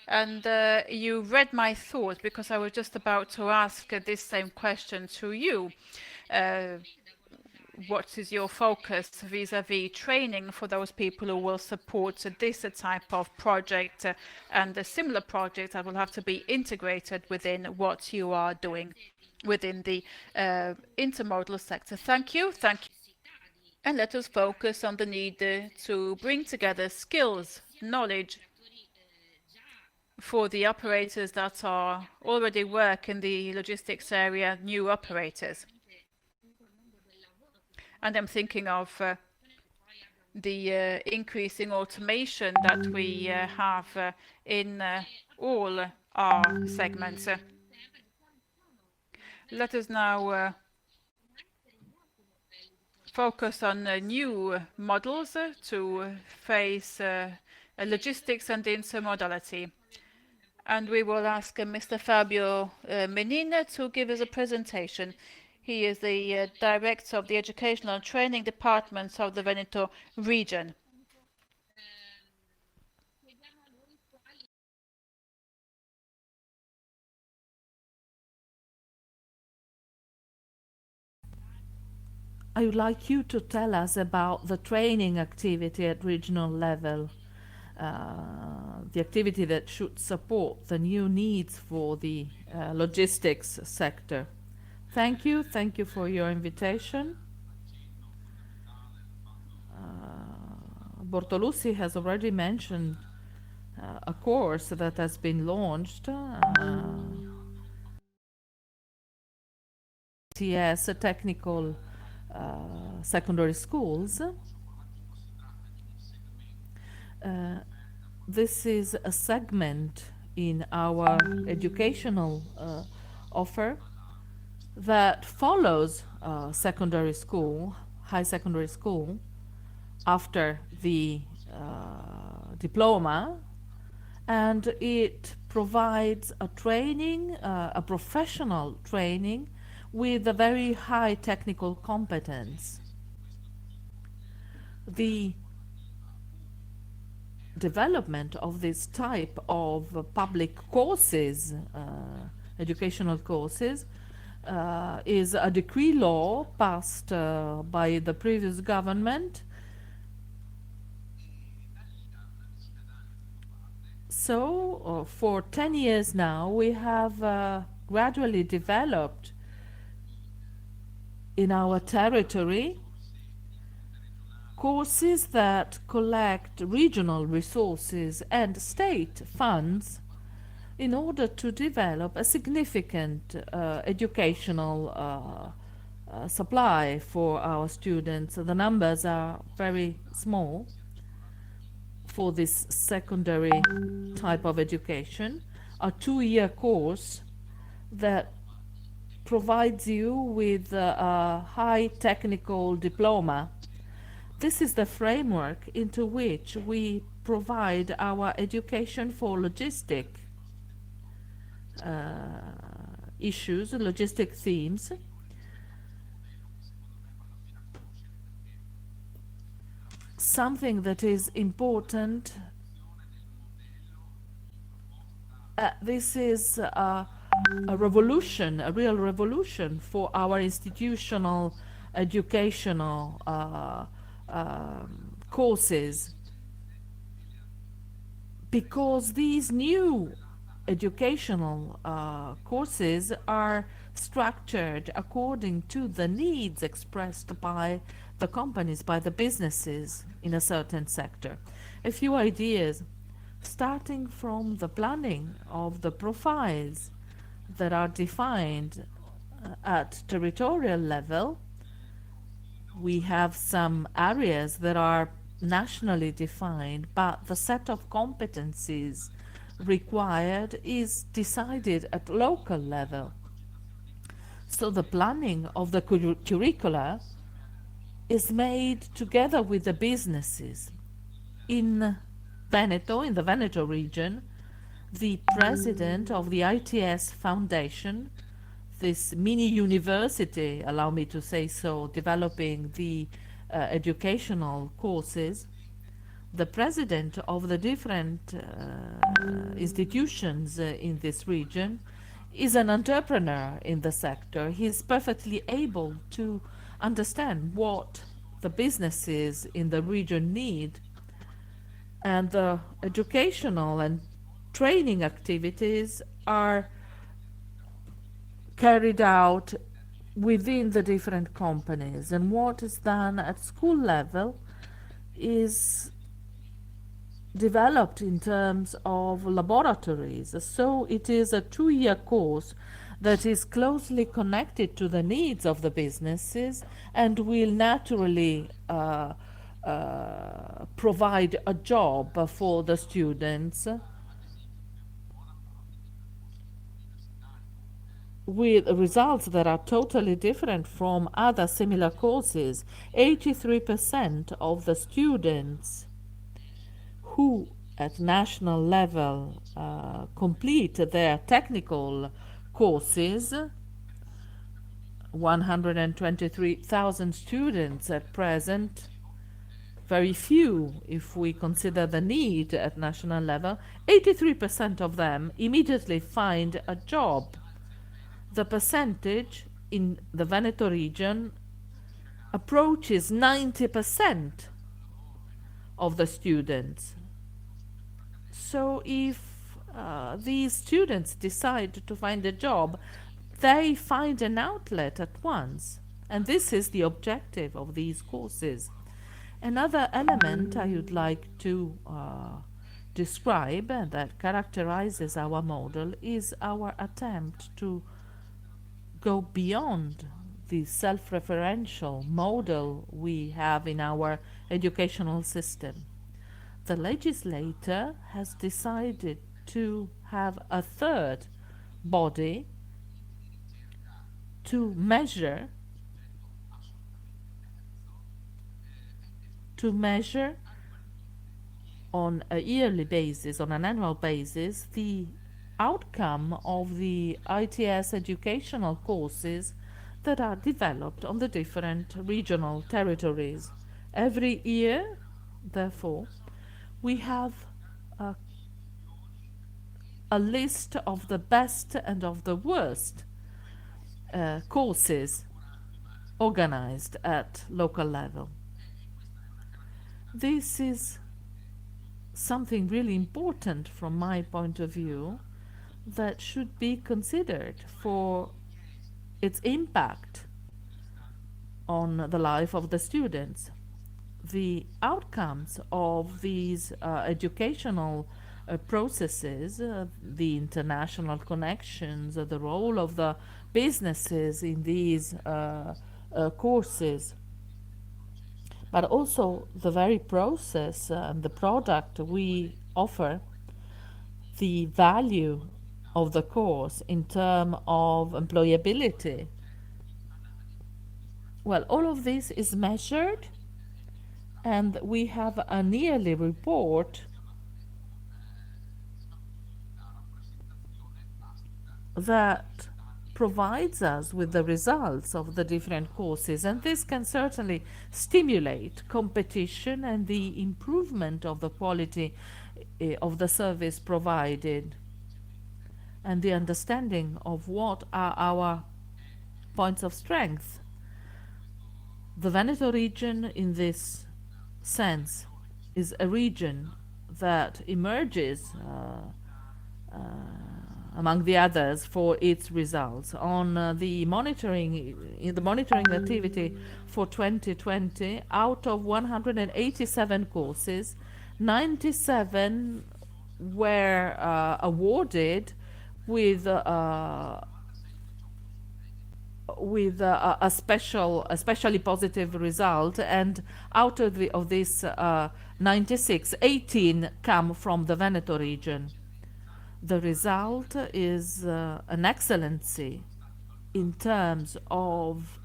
And you read my thoughts, because I was just about to ask this same question to you. What is your focus vis-à-vis training for those people who will support this type of project and a similar project that will have to be integrated within what you are doing within the intermodal sector? Thank you. Thank you. And let us focus on the need to bring together skills, knowledge for the operators that are already work in the logistics area, new operators. And I'm thinking of the increasing automation that we have in all our segments. Let us now focus on new models to face logistics and intermodality. And we will ask Mr. Fabio Menin to give us a presentation. He is the Director of the Educational and Training Departments of the Veneto region. I would like you to tell us about the training activity at regional level, the activity that should support the new needs for the logistics sector. Thank you for your invitation. Bortolussi has already mentioned a course that has been launched, TS technical secondary schools. This is a segment in our educational offer that follows secondary school, high secondary school, after the diploma, and it provides a training, a professional training with a very high technical competence. The development of this type of public courses, educational courses, is a decree law passed by the previous government. So for 10 years now, we have gradually developed in our territory courses that collect regional resources and state funds in order to develop a significant educational supply for our students. The numbers are very small for this secondary type of education. A 2-year course that provides you with a high technical diploma. This is the framework into which we provide our education for logistic issues, logistic themes. something that is important. This is a revolution, a real revolution for our institutional educational courses, because these new educational courses are structured according to the needs expressed by the companies, by the businesses in a certain sector. A few ideas, starting from the planning of the profiles that are defined at territorial level. We have some areas that are nationally defined, but the set of competencies required is decided at local level. So the planning of the curricula is made together with the businesses. In Veneto, in the Veneto region, the president of the ITS Foundation, this mini university, allow me to say so, developing the educational courses, the president of the different institutions in this region is an entrepreneur in the sector. He is perfectly able to understand what the businesses in the region need, and the educational and training activities are carried out within the different companies. And what is done at school level is developed in terms of laboratories. So it is a 2-year course that is closely connected to the needs of the businesses and will naturally provide a job for the students with results that are totally different from other similar courses. 83% of the students who at national level complete their technical courses, 123,000 students at present, very few if we consider the need at national level, 83% of them immediately find a job. The percentage in the Veneto region approaches 90% of the students. So if these students decide to find a job, they find an outlet at once. And this is the objective of these courses. Another element I would like to describe that characterizes our model is our attempt to go beyond the self-referential model we have in our educational system. The legislator has decided to have a third body to measure on a yearly basis, on an annual basis, the outcome of the ITS educational courses that are developed on the different regional territories. Every year, therefore, we have a list of the best and of the worst courses organized at local level. This is something really important from my point of view that should be considered for its impact on the life of the students. The outcomes of these educational processes, the international connections, the role of the businesses in these courses, but also the very process and the product we offer, the value of the course in terms of employability. Well, all of this is measured, and we have a yearly report that provides us with the results of the different courses, and this can certainly stimulate competition and the improvement of the quality of the service provided, and the understanding of what are our points of strength. The Veneto region, in this sense, is a region that emerges among the others for its results. On the monitoring activity for 2020, out of 187 courses, 97 were awarded with a especially positive result, and out of this 96, 18 come from the Veneto region. The result is an excellency in terms of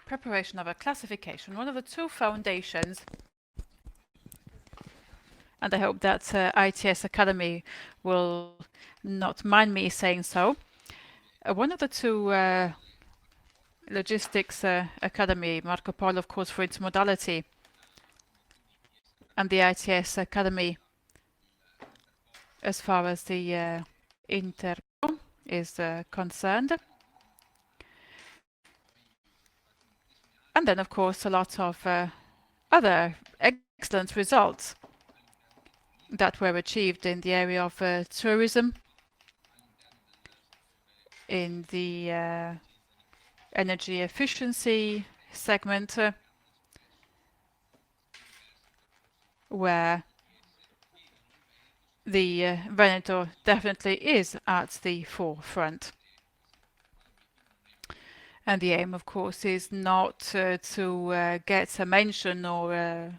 preparation of a classification, one of the two foundations, and I hope that ITS Academy will not mind me saying so. One of the two logistics academy, Marco Polo, of course, for intermodality, and the ITS Academy as far as the Inter is concerned. And then, of course, a lot of other excellent results that were achieved in the area of tourism, in the energy efficiency segment, where the Veneto definitely is at the forefront. And the aim, of course, is not to get a mention or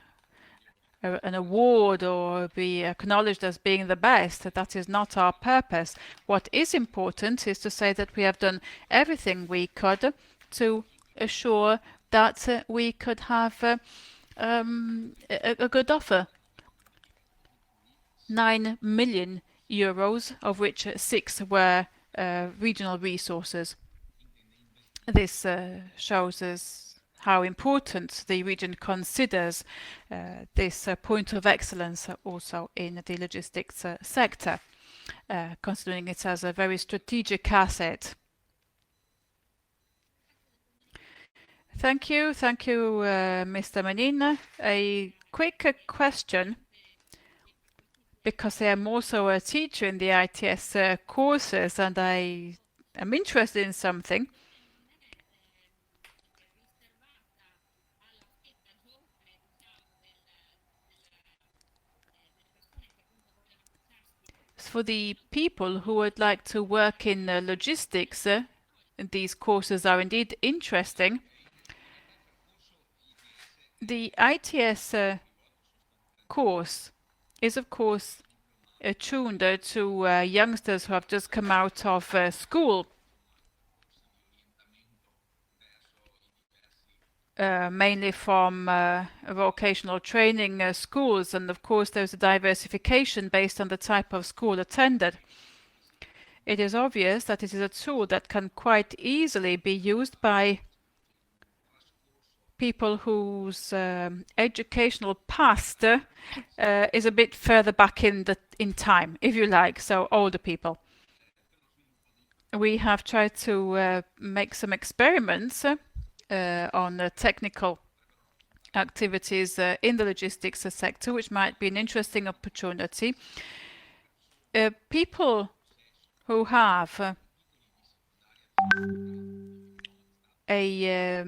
an award or be acknowledged as being the best. That is not our purpose. What is important is to say that we have done everything we could to assure that we could have a good offer. 9 million euros, of which 6 were regional resources. This shows us how important the region considers this point of excellence also in the logistics sector, considering it as a very strategic asset. Thank you, Mr. Menin. A quick question, because I am also a teacher in the ITS courses, and I am interested in something. For the people who would like to work in logistics, these courses are indeed interesting. The ITS course is, of course, tuned to youngsters who have just come out of school, mainly from vocational training schools, and of course there's a diversification based on the type of school attended. It is obvious that it is a tool that can quite easily be used by people whose educational past is a bit further back in time, if you like, so older people. We have tried to make some experiments on technical activities in the logistics sector, which might be an interesting opportunity. People who have a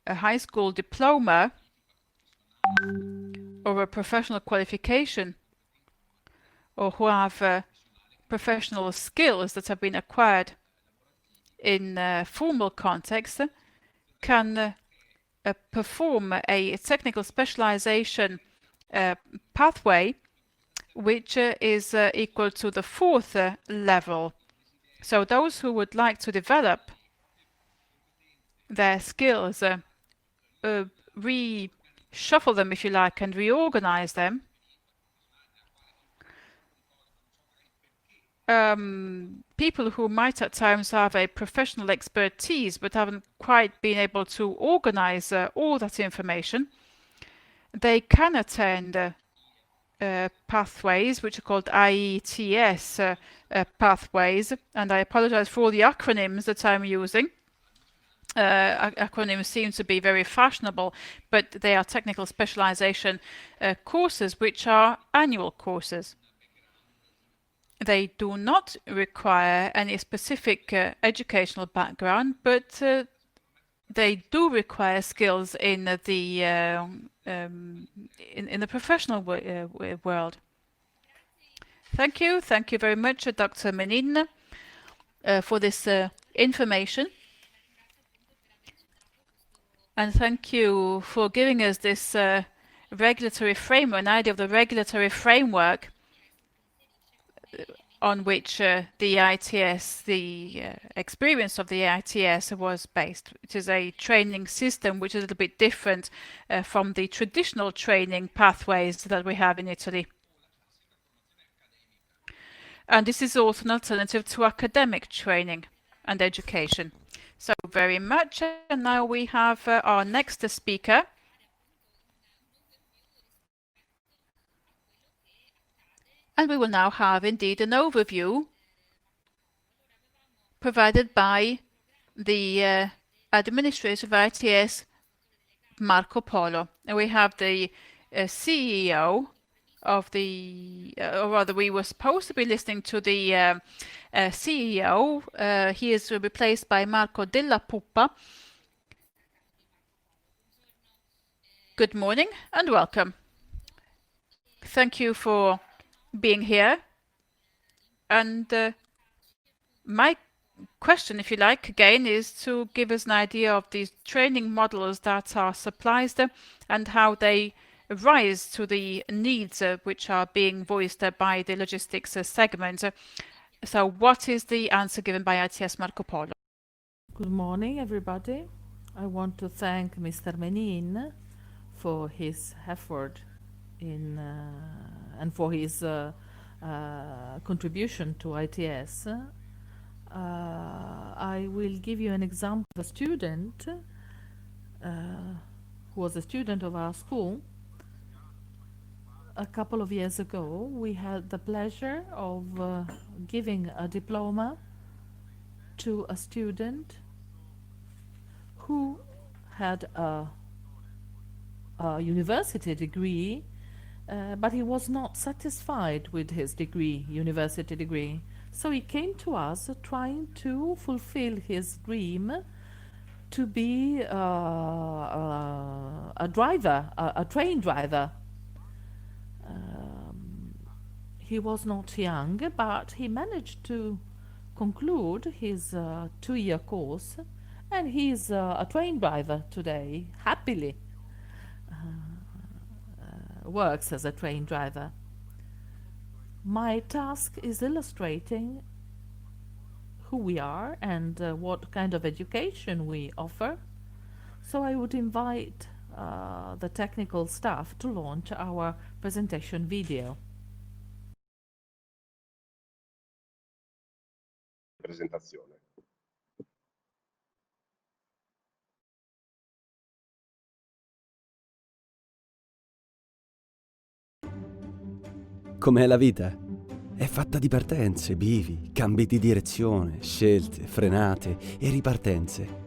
high school diploma or a professional qualification, or who have professional skills that have been acquired in formal context, can perform a technical specialization pathway which is equal to the 4th level So those who would like to develop their skills, reshuffle them, if you like, and reorganize them, people who might at times have a professional expertise but haven't quite been able to organize all that information, they can attend pathways which are called IETS pathways, and I apologize for all the acronyms that I'm using. Acronyms seem to be very fashionable, but they are technical specialization courses which are annual courses. They do not require any specific educational background, but they do require skills in the professional world. Thank you very much, Dr. Menin, for this information, and thank you for giving us this regulatory framework, an idea of the regulatory framework on which the ITS, the experience of the ITS was based. It is a training system which is a little bit different from the traditional training pathways that we have in Italy. And this is also an alternative to academic training and education. So very much. And now we have our next speaker. And we will now have indeed an overview provided by the administrator of ITS, Marco Polo. And we have the CEO of the, or rather we were supposed to be listening to the CEO. He is replaced by Marco Della Puppa. Good morning and welcome. Thank you for being here. And my question, if you like, again, is to give us an idea of these training models that are supplied and how they rise to the needs which are being voiced by the logistics segment. So what is the answer given by ITS Marco Polo? Good morning, everybody. I want to thank Mr. Menin for his effort in and for his contribution to ITS. I will give you an example of a student who was a student of our school. A couple of years ago, we had the pleasure of giving a diploma to a student who had a university degree, but he was not satisfied with his university degree. So he came to us trying to fulfill his dream to be a driver, a train driver. He was not young, but he managed to conclude his 2-year course, and he's a train driver today, happily works as a train driver. My task is illustrating who we are and what kind of education we offer. So I would invite the technical staff to launch our presentation video. Presentazione. Com'è la vita? È fatta di partenze, bivi, cambi di direzione, scelte, frenate e ripartenze.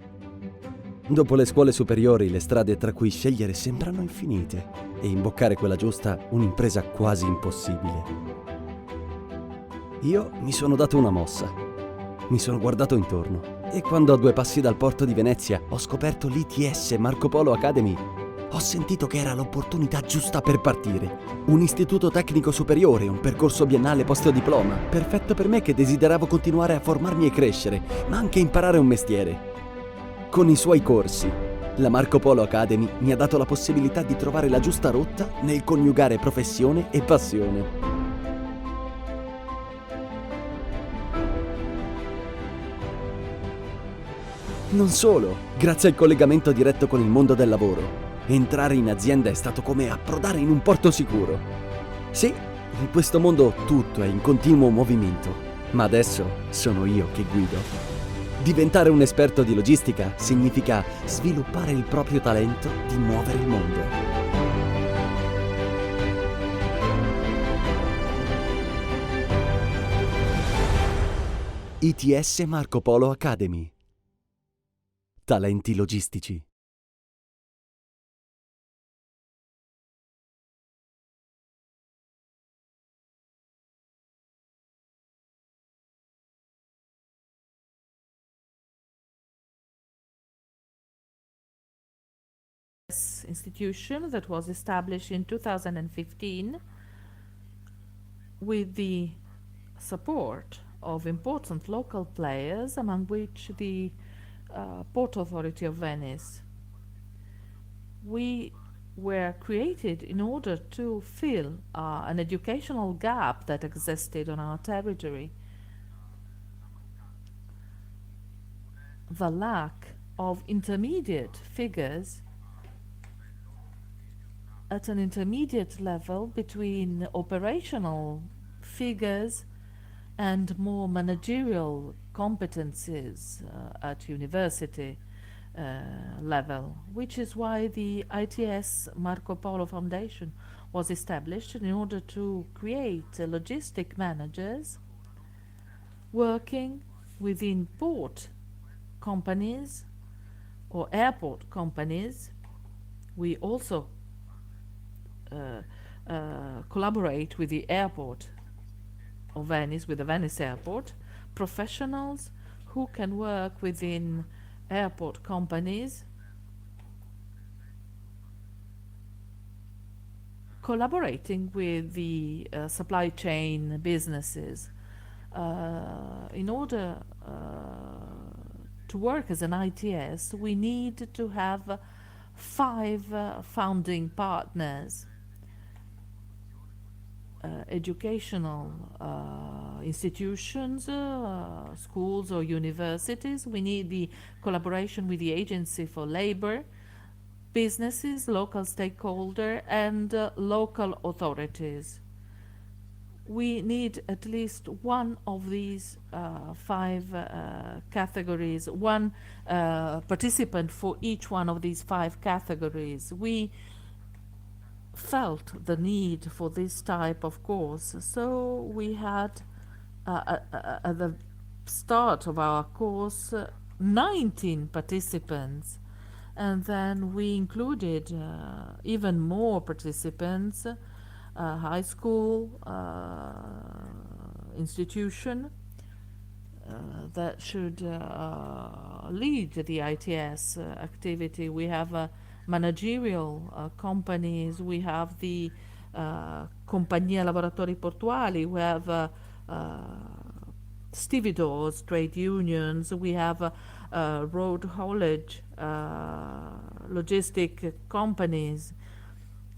Dopo le scuole superiori le strade tra cui scegliere sembrano infinite e imboccare quella giusta un'impresa quasi impossibile. Io mi sono dato una mossa. Mi sono guardato intorno e quando a 2 passi dal porto di Venezia ho scoperto l'ITS Marco Polo Academy, ho sentito che era l'opportunità giusta per partire. Un istituto tecnico superiore, un percorso biennale post-diploma, perfetto per me che desideravo continuare a formarmi e crescere, ma anche imparare un mestiere. Con i suoi corsi, la Marco Polo Academy mi ha dato la possibilità di trovare la giusta rotta nel coniugare professione e passione. Non solo, grazie al collegamento diretto con il mondo del lavoro, entrare in azienda è stato come approdare in un porto sicuro. Sì, in questo mondo tutto è in continuo movimento, ma adesso sono io che guido. Diventare un esperto di logistica significa sviluppare il proprio talento di muovere il mondo. ITS Marco Polo Academy. Talenti logistici. Institution that was established in 2015 with the support of important local players, among which the Port Authority of Venice. We were created in order to fill an educational gap that existed on our territory. The lack of intermediate figures at an intermediate level between operational figures and more managerial competencies at university level, which is why the ITS Marco Polo Foundation was established in order to create logistic managers working within port companies or airport companies. We also collaborate with the airport of Venice, with the Venice airport, professionals who can work within airport companies, collaborating with the supply chain businesses. In order to work as an ITS, we need to have 5 founding partners. Educational institutions, schools or universities. We need the collaboration with the Agency for Labor, businesses, local stakeholder, and local authorities. We need at least one of these 5 categories, one participant for each one of these 5 categories. We felt the need for this type of course, so we had at the start of our course 19 participants, and then we included even more participants, high school institution that should lead the ITS activity. We have managerial companies, we have the Compagnia Lavoratori Portuali, we have stevedores, trade unions, we have road haulage, logistic companies.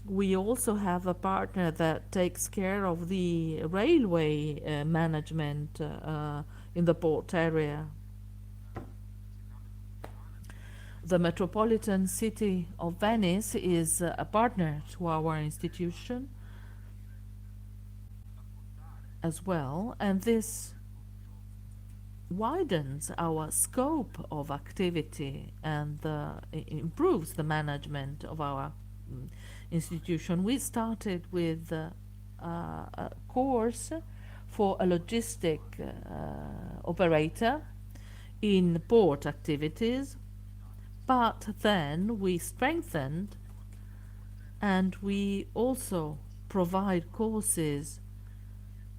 We also have a partner that takes care of the railway management in the port area. The Metropolitan City of Venice is a partner to our institution as well, and this widens our scope of activity and improves the management of our institution. We started with a course for a logistic operator in port activities, but then we strengthened and we also provide courses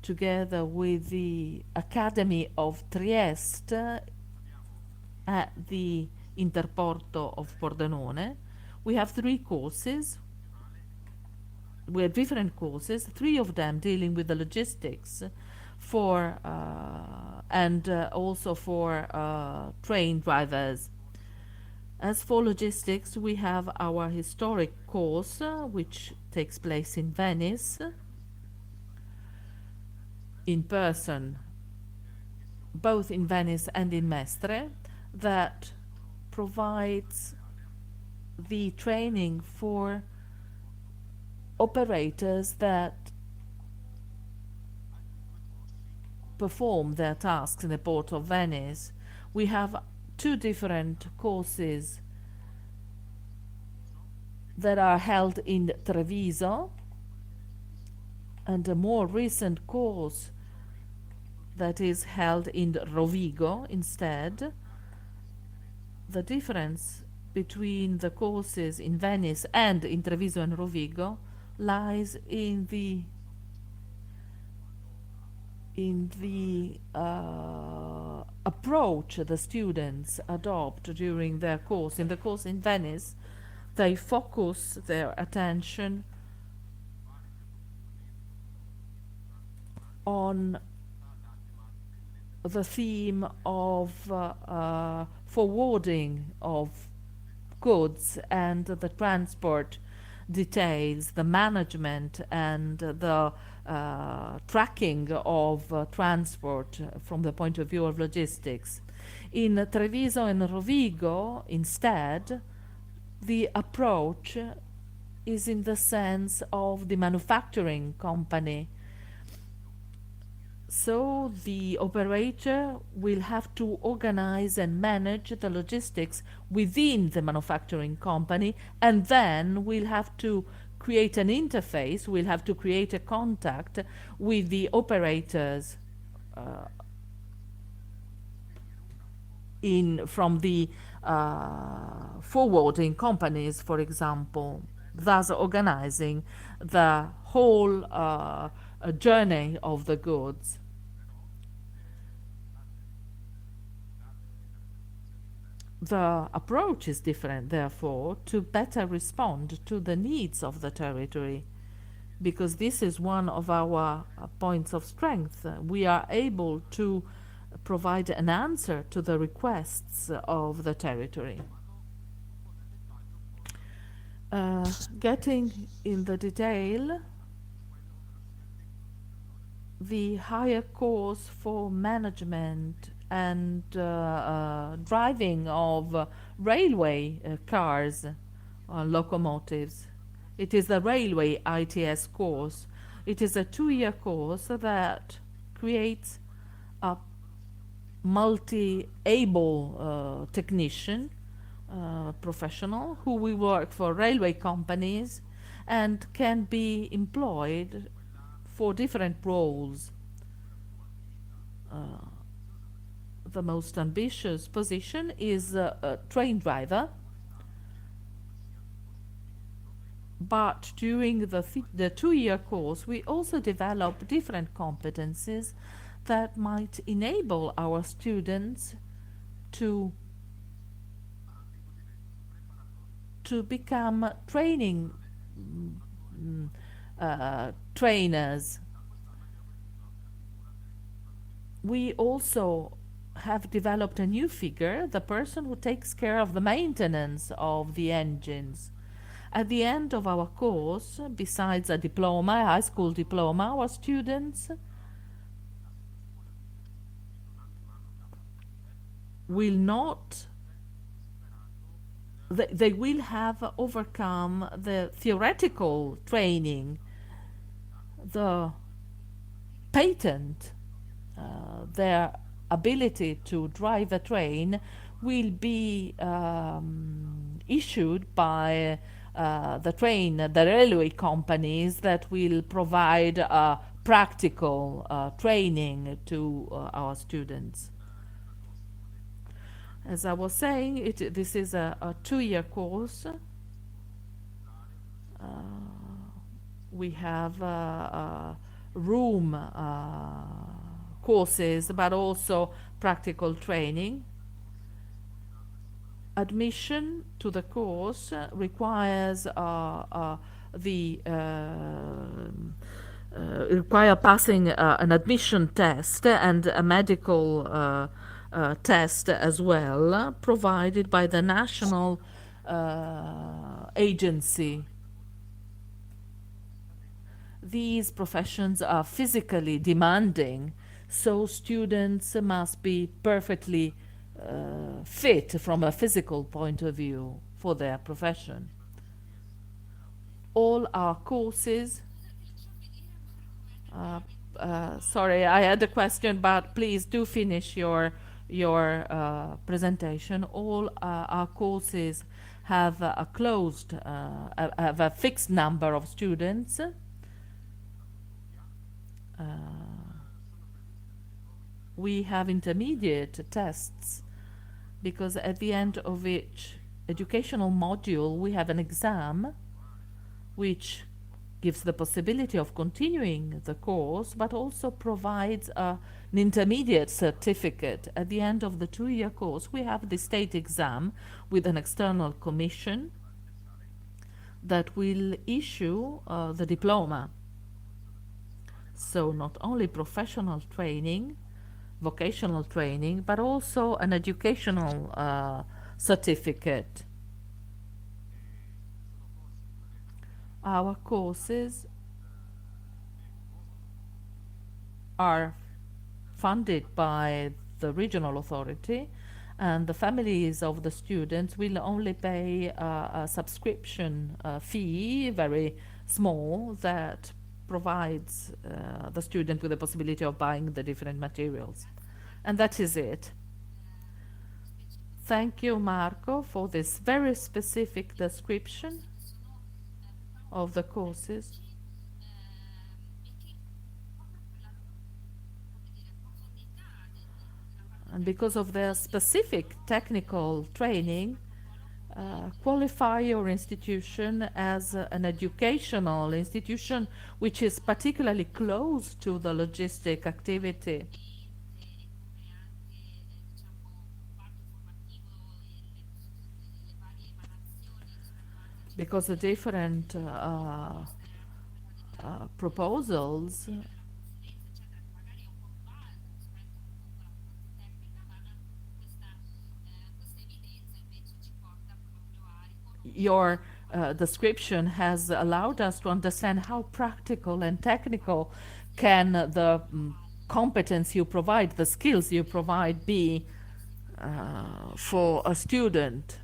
together with the Academy of Trieste at the Interporto of Pordenone. We have 3 courses. We have different courses, 3 of them dealing with the logistics for and also for train drivers. As for logistics, we have our historic course, which takes place in Venice, in person, both in Venice and in Mestre, that provides the training for operators that perform their tasks in the port of Venice. We have two different courses that are held in Treviso, and a more recent course that is held in Rovigo instead. The difference between the courses in Venice and in Treviso and Rovigo lies in the approach the students adopt during their course. In the course in Venice, they focus their attention on the theme of forwarding of goods and the transport details, the management and the tracking of transport from the point of view of logistics. In Treviso and Rovigo, instead, the approach is in the sense of the manufacturing company. So the operator will have to organize and manage the logistics within the manufacturing company, and then we'll have to create an interface, we'll have to create a contact with the operators from the forwarding companies, for example, thus organizing the whole journey of the goods. The approach is different, therefore, to better respond to the needs of the territory, because this is one of our points of strength. We are able to provide an answer to the requests of the territory. Getting in the detail, the higher course for management and driving of railway cars, locomotives. It is the railway ITS course. It is a 2-year course that creates a multi-able technician, professional, who will work for railway companies and can be employed for different roles. The most ambitious position is a train driver, but during the 2-year course we also develop different competencies that might enable our students to become trainers. We also have developed a new figure, the person who takes care of the maintenance of the engines. At the end of our course, besides a diploma, a high school diploma, our students will not, they will have overcome the theoretical training, the patent, their ability to drive a train will be issued by the railway companies that will provide practical training to our students. As I was saying, this is a 2-year course. We have room courses, but also practical training. Admission to the course requires require passing an admission test and a medical test as well, provided by the national agency. These professions are physically demanding, so students must be perfectly fit from a physical point of view for their profession. All our courses, sorry, I had a question, but please do finish your presentation. All our courses have a closed, have a fixed number of students. We have intermediate tests because at the end of each educational module we have an exam which gives the possibility of continuing the course but also provides an intermediate certificate. At the end of the 2-year course we have the state exam with an external commission that will issue the diploma. So not only professional training, vocational training, but also an educational certificate. Our courses are funded by the regional authority, and the families of the students will only pay a subscription fee, very small, that provides the student with the possibility of buying the different materials. And that is it. Thank you, Marco, for this very specific description of the courses. And because of their specific technical training, qualify your institution as an educational institution which is particularly close to the logistic activity. Because the different proposals your description has allowed us to understand how practical and technical can the competence you provide, the skills you provide be for a student.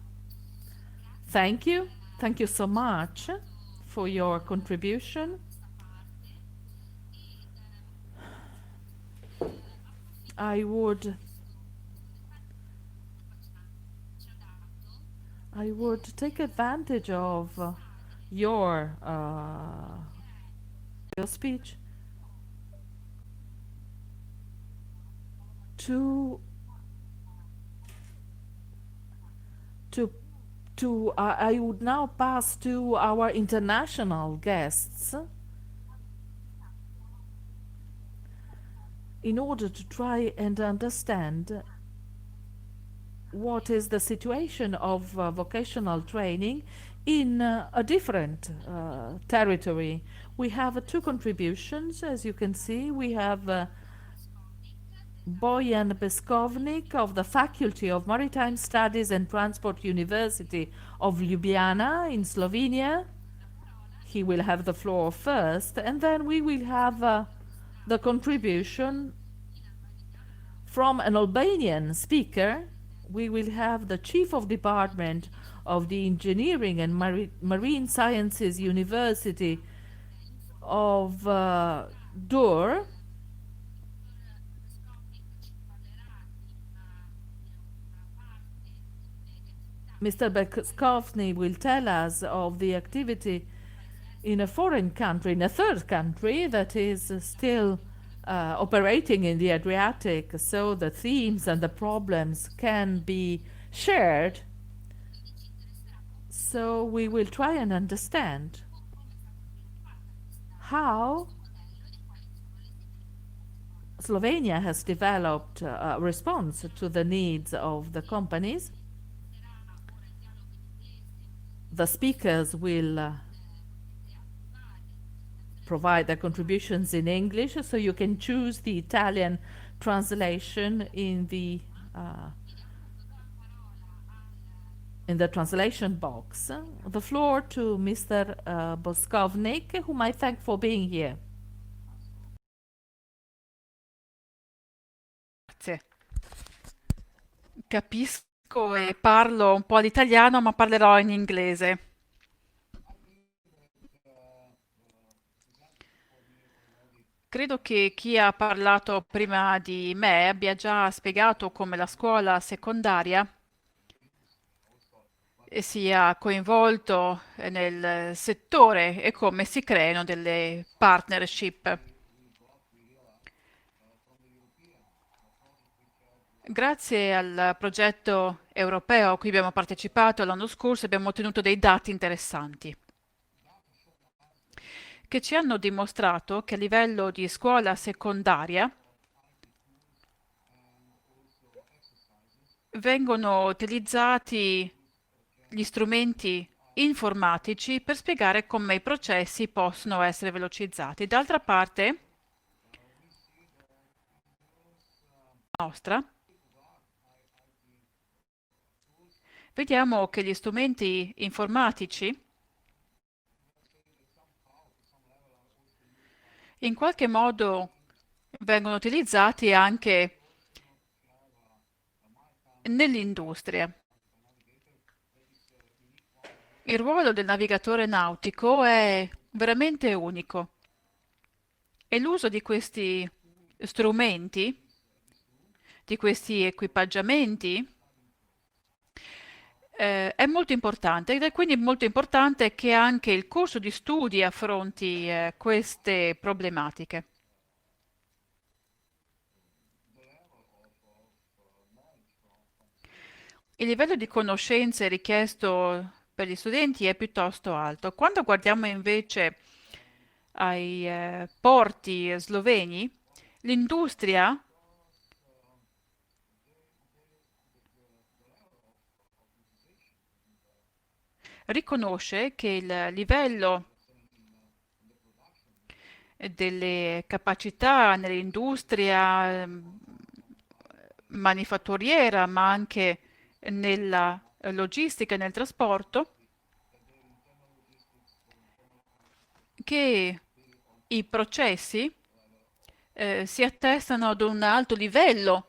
Thank you. Thank you so much for your contribution. I would take advantage of your speech I would now pass to our international guests in order to try and understand what is the situation of vocational training in a different territory. We have 2 contributions, as you can see. We have Bojan Beškovnik of the Faculty of Maritime Studies and Transport University of Ljubljana in Slovenia. He will have the floor first, and then we will have the contribution from an Albanian speaker. We will have the Chief of Department of the Engineering and Marine Sciences University of Dur. Mr. Beškovnik will tell us of the activity in a foreign country, in a third country that is still operating in the Adriatic, so the themes and the problems can be shared. So we will try and understand how Slovenia has developed a response to the needs of the companies. The speakers will provide their contributions in English, so you can choose the Italian translation in the translation box. The floor to Mr. Beškovnik, whom I thank for being here. Grazie. capisco e parlo un po' l'italiano, ma parlerò in inglese. Credo che chi ha parlato prima di me abbia già spiegato come la scuola secondaria sia coinvolto nel settore e come si creano delle partnership. Grazie al progetto europeo a cui abbiamo partecipato l'anno scorso abbiamo ottenuto dei dati interessanti che ci hanno dimostrato che a livello di scuola secondaria vengono utilizzati gli strumenti informatici per spiegare come i processi possono essere velocizzati. D'altra parte, nostra, vediamo che gli strumenti informatici in qualche modo vengono utilizzati anche nell'industria. Il ruolo del navigatore nautico è veramente unico e l'uso di questi strumenti, di questi equipaggiamenti, è molto importante ed è quindi molto importante che anche il corso di studi affronti queste problematiche. Il livello di conoscenze richiesto per gli studenti è piuttosto alto. Quando guardiamo invece ai porti sloveni, l'industria riconosce che il livello delle capacità nell'industria manifatturiera, ma anche nella logistica e nel trasporto, che i processi si attestano ad un alto livello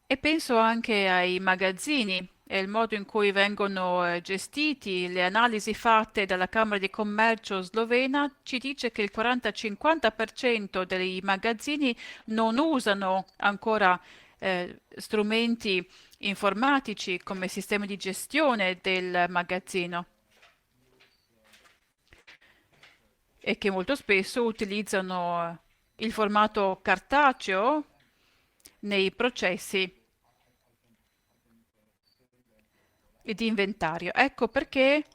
e penso anche ai magazzini e il modo in cui vengono gestiti. Le analisi fatte dalla Camera di Commercio slovena ci dice che il 40-50% dei magazzini non usano ancora strumenti informatici come sistemi di gestione del magazzino e che molto spesso utilizzano il formato cartaceo nei processi di inventario. Ecco perché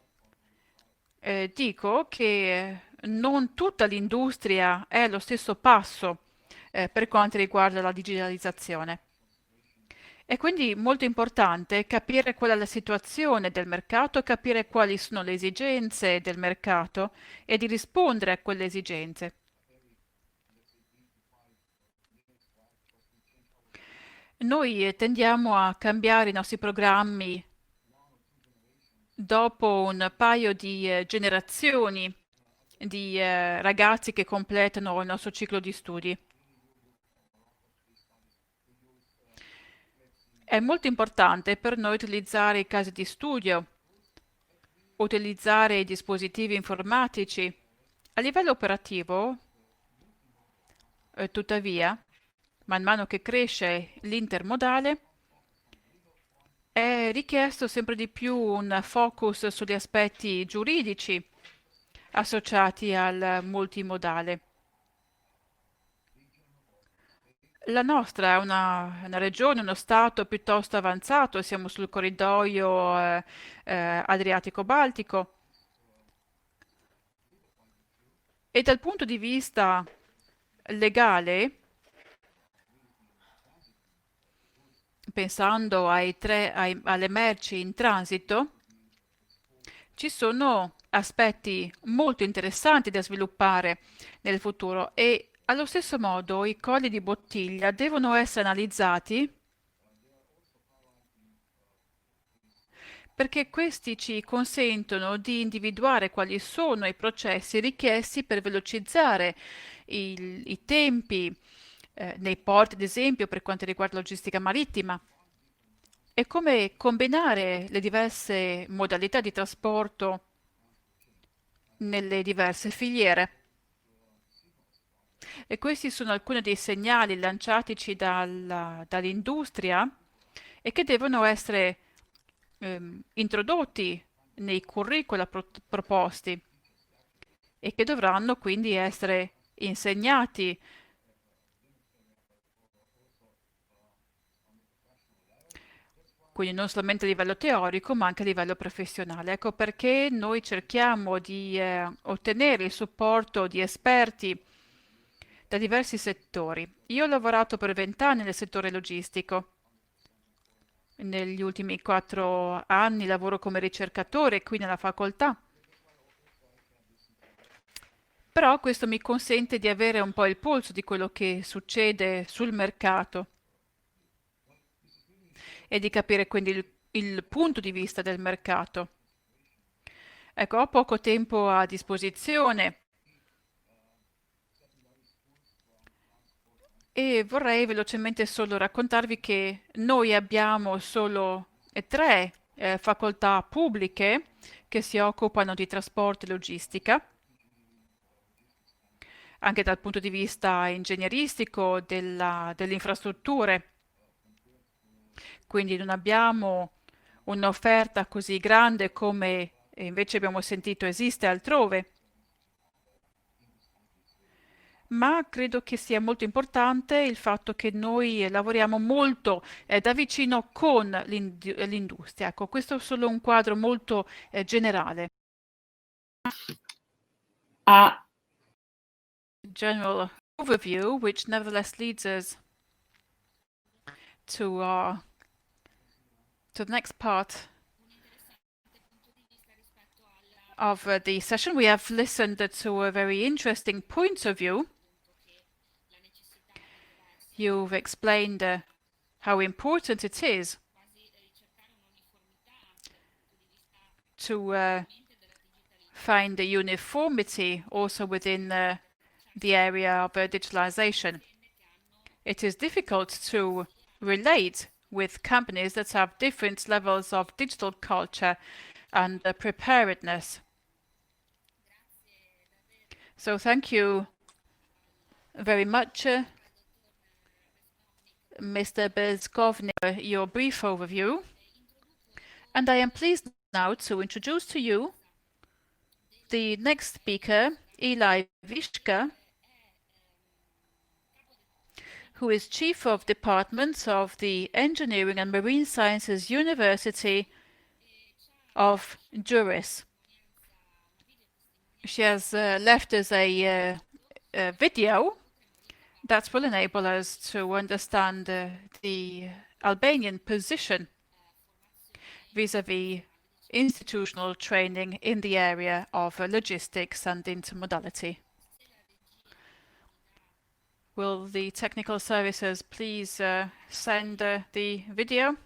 dico che non tutta l'industria è allo stesso passo per quanto riguarda la digitalizzazione. È quindi molto importante capire qual è la situazione del mercato, capire quali sono le esigenze del mercato e di rispondere a quelle esigenze. Noi tendiamo a cambiare i nostri programmi dopo un paio di generazioni di ragazzi che completano il nostro ciclo di studi. È molto importante per noi utilizzare i casi di studio, utilizzare i dispositivi informatici. A livello operativo, tuttavia, man mano che cresce l'intermodale, è richiesto sempre di più un focus sugli aspetti giuridici associati al multimodale. La nostra è una regione, uno stato piuttosto avanzato, siamo sul corridoio Adriatico-Baltico e dal punto di vista legale, pensando alle merci in transito, ci sono aspetti molto interessanti da sviluppare nel futuro e allo stesso modo i colli di bottiglia devono essere analizzati perché questi ci consentono di individuare quali sono i processi richiesti per velocizzare i tempi nei porti, ad esempio, per quanto riguarda la logistica marittima, e come combinare le diverse modalità di trasporto nelle diverse filiere. E questi sono alcuni dei segnali lanciatici dall'industria e che devono essere introdotti nei curricula proposti e che dovranno quindi essere insegnati. Quindi non solamente a livello teorico, ma anche a livello professionale. Ecco perché noi cerchiamo di ottenere il supporto di esperti da diversi settori. Io ho lavorato per 20 anni nel settore logistico. Negli ultimi 4 anni lavoro come ricercatore qui nella facoltà. Però questo mi consente di avere un po' il polso di quello che succede sul mercato e di capire quindi il punto di vista del mercato. Ecco, ho poco tempo a disposizione e vorrei velocemente solo raccontarvi che noi abbiamo solo 3 facoltà pubbliche che si occupano di trasporto e logistica, anche dal punto di vista ingegneristico delle infrastrutture. Quindi non abbiamo un'offerta così grande come invece abbiamo sentito esiste altrove. Ma credo che sia molto importante il fatto che noi lavoriamo molto da vicino con l'industria. Ecco, questo è solo un quadro molto generale. A General overview, which nevertheless leads us to the next part of the session. We have listened to a very interesting points of view. You've explained how important it is to find a uniformity also within the area of digitalization. It is difficult to relate with companies that have different levels of digital culture and preparedness. So thank you very much, Mr. Beškovnik, for your brief overview. And I am pleased now to introduce to you the next speaker, Eli Vyshka, who is Chief of Department of the Engineering and Marine Sciences University of Juris. She has left us a video that will enable us to understand the Albanian position vis-à-vis institutional training in the area of logistics and intermodality. Will the technical services please send the video?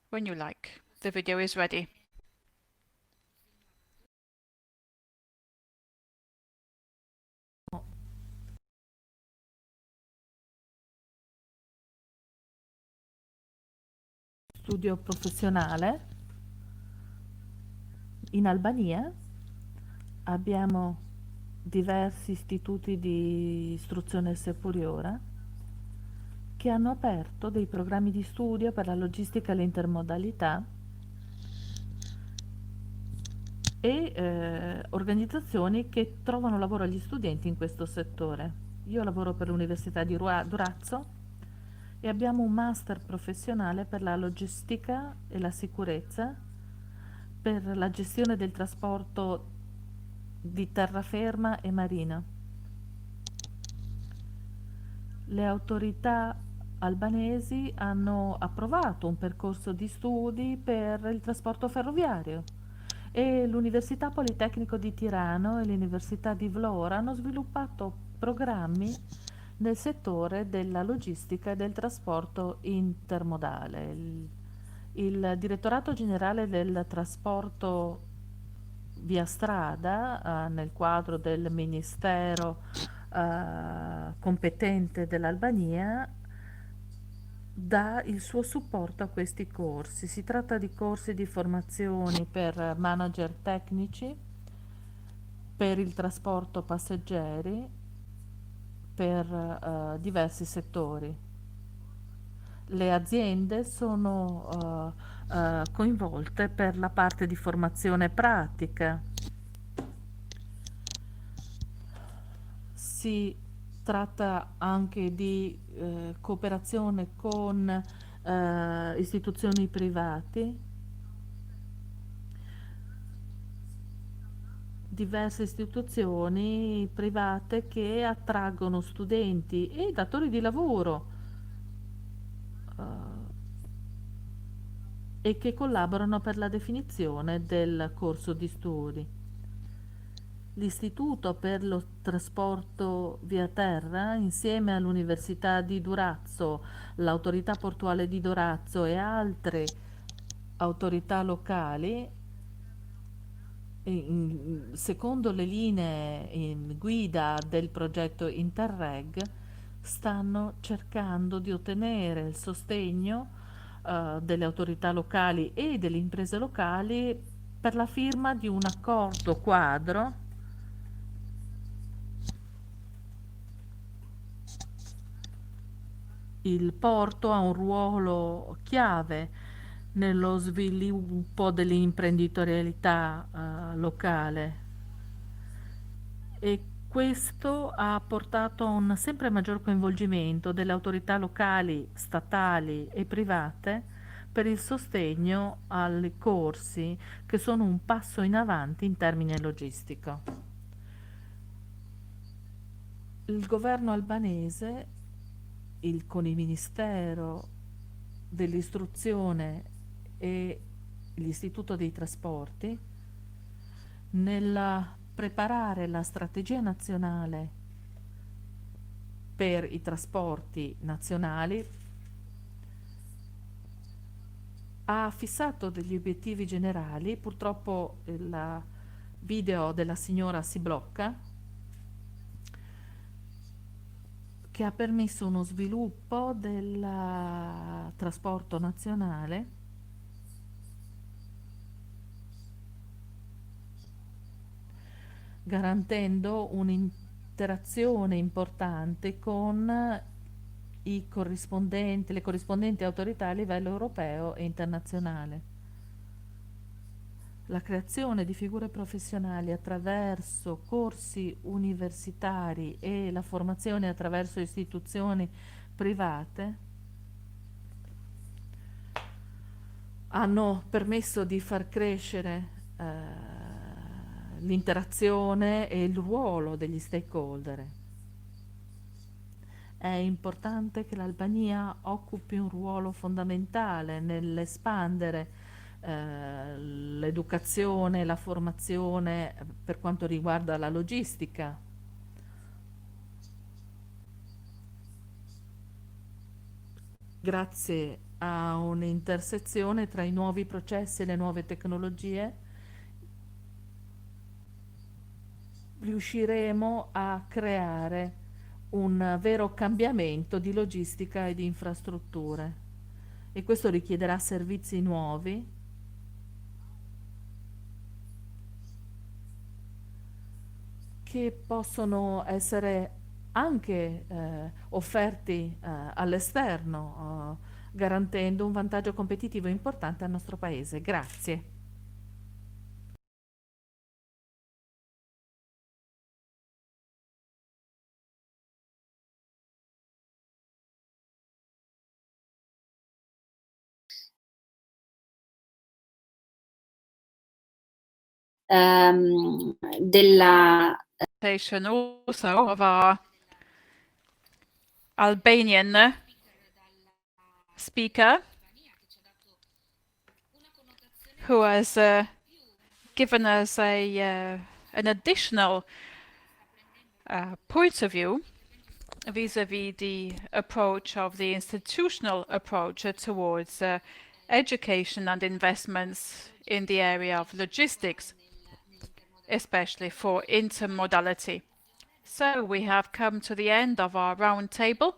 When you like. The video is ready. Studio professionale in Albania. Abbiamo diversi istituti di istruzione superiore che hanno aperto dei programmi di studio per la logistica e l'intermodalità e organizzazioni che trovano lavoro agli studenti in questo settore. Io lavoro per l'Università di Durazzo e abbiamo un master professionale per la logistica e la sicurezza, per la gestione del trasporto di terraferma e marina. Le autorità albanesi hanno approvato un percorso di studi per il trasporto ferroviario e l'Università Politecnico di Tirano e l'Università di Vlora hanno sviluppato programmi nel settore della logistica e del trasporto intermodale. Il Direttorato Generale del Trasporto via strada, nel quadro del Ministero competente dell'Albania, dà il suo supporto a questi corsi. Si tratta di corsi di formazione per manager tecnici, per il trasporto passeggeri, per diversi settori. Le aziende sono coinvolte per la parte di formazione pratica. Si tratta anche di cooperazione con istituzioni private, diverse istituzioni private che attraggono studenti e datori di lavoro e che collaborano per la definizione del corso di studi. L'Istituto per lo trasporto via terra, insieme all'Università di Durazzo, l'Autorità Portuale di Durazzo e altre autorità locali, secondo le linee in guida del progetto Interreg, stanno cercando di ottenere il sostegno delle autorità locali e delle imprese locali per la firma di un accordo quadro. Il porto ha un ruolo chiave nello sviluppo dell'imprenditorialità locale e questo ha portato a un sempre maggior coinvolgimento delle autorità locali, statali e private per il sostegno ai corsi che sono un passo in avanti in termini logistico. Il governo albanese, con il Ministero dell'Istruzione e l'Istituto dei Trasporti, nel preparare la strategia nazionale per i trasporti nazionali, ha fissato degli obiettivi generali. Purtroppo il video della signora si blocca, che ha permesso uno sviluppo del trasporto nazionale garantendo un'interazione importante con le corrispondenti autorità a livello europeo e internazionale. La creazione di figure professionali attraverso corsi universitari e la formazione attraverso istituzioni private hanno permesso di far crescere l'interazione e il ruolo degli stakeholder. È importante che l'Albania occupi un ruolo fondamentale nell'espandere l'educazione e la formazione per quanto riguarda la logistica. Grazie a un'intersezione tra i nuovi processi e le nuove tecnologie, riusciremo a creare un vero cambiamento di logistica e di infrastrutture e questo richiederà servizi nuovi che possono essere anche offerti all'esterno, garantendo un vantaggio competitivo importante al nostro paese. Grazie. Della Also of our Albanian speaker, who has given us an additional point of view vis-à-vis the approach of the institutional approach towards education and investments in the area of logistics, especially for intermodality. So we have come to the end of our round table.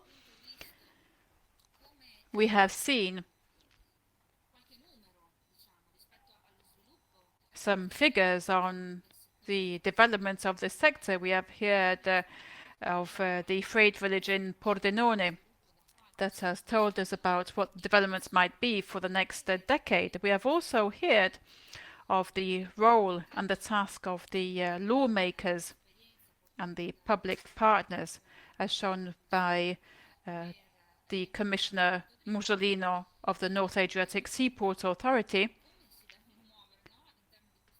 We have seen some figures on the developments of the sector. We have heard of the freight village in Pordenone that has told us about what developments might be for the next decade. We have also heard of the role and the task of the lawmakers and the public partners, as shown by the Commissioner Musolino of the North Adriatic Seaport Authority.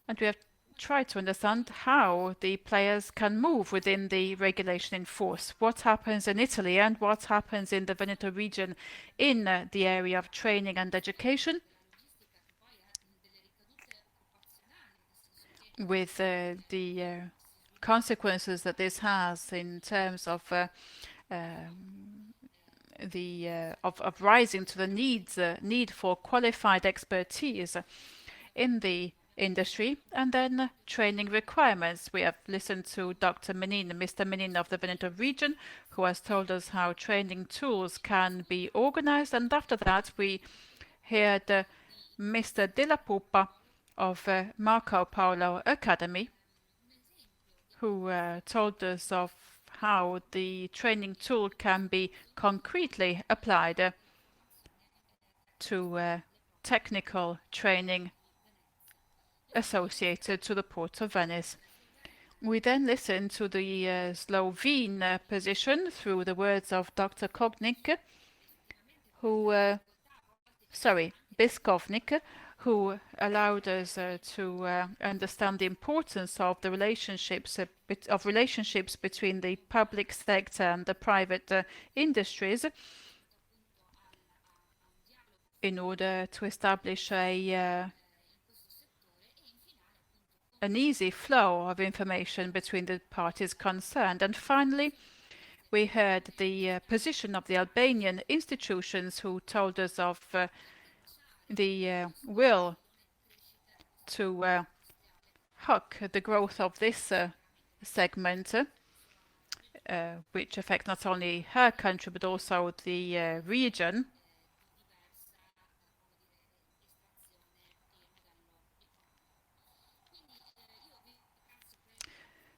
And we have tried to understand how the players can move within the regulation in force. What happens in Italy and what happens in the Veneto region in the area of training and education, with the consequences that this has in terms of rising to the need for qualified expertise in the industry, and then training requirements. We have listened to Dr. Menin, Mr. Menin of the Veneto region, who has told us how training tools can be organized, and after that we heard Mr. Della Pupa of Marco Polo Academy, who told us of how the training tool can be concretely applied to technical training associated to the Port of Venice. We then listened to the Slovene position through the words of Dr. Beškovnik, who allowed us to understand the importance of the relationships between the public sector and the private industries in order to establish an easy flow of information between the parties concerned. And finally, we heard the position of the Albanian institutions, who told us of the will to hook the growth of this segment, which affects not only her country but also the region.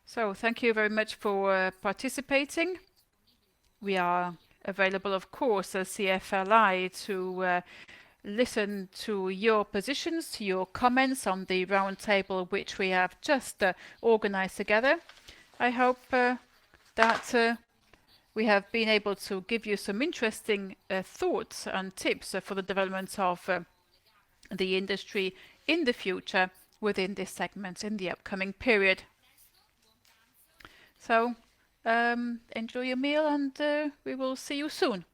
So thank you very much for participating. We are available, of course, as CFLI, to listen to your positions, to your comments on the roundtable which we have just organized together. I hope that we have been able to give you some interesting thoughts and tips for the development of the industry in the future within this segment in the upcoming period. So enjoy your meal, and we will see you soon.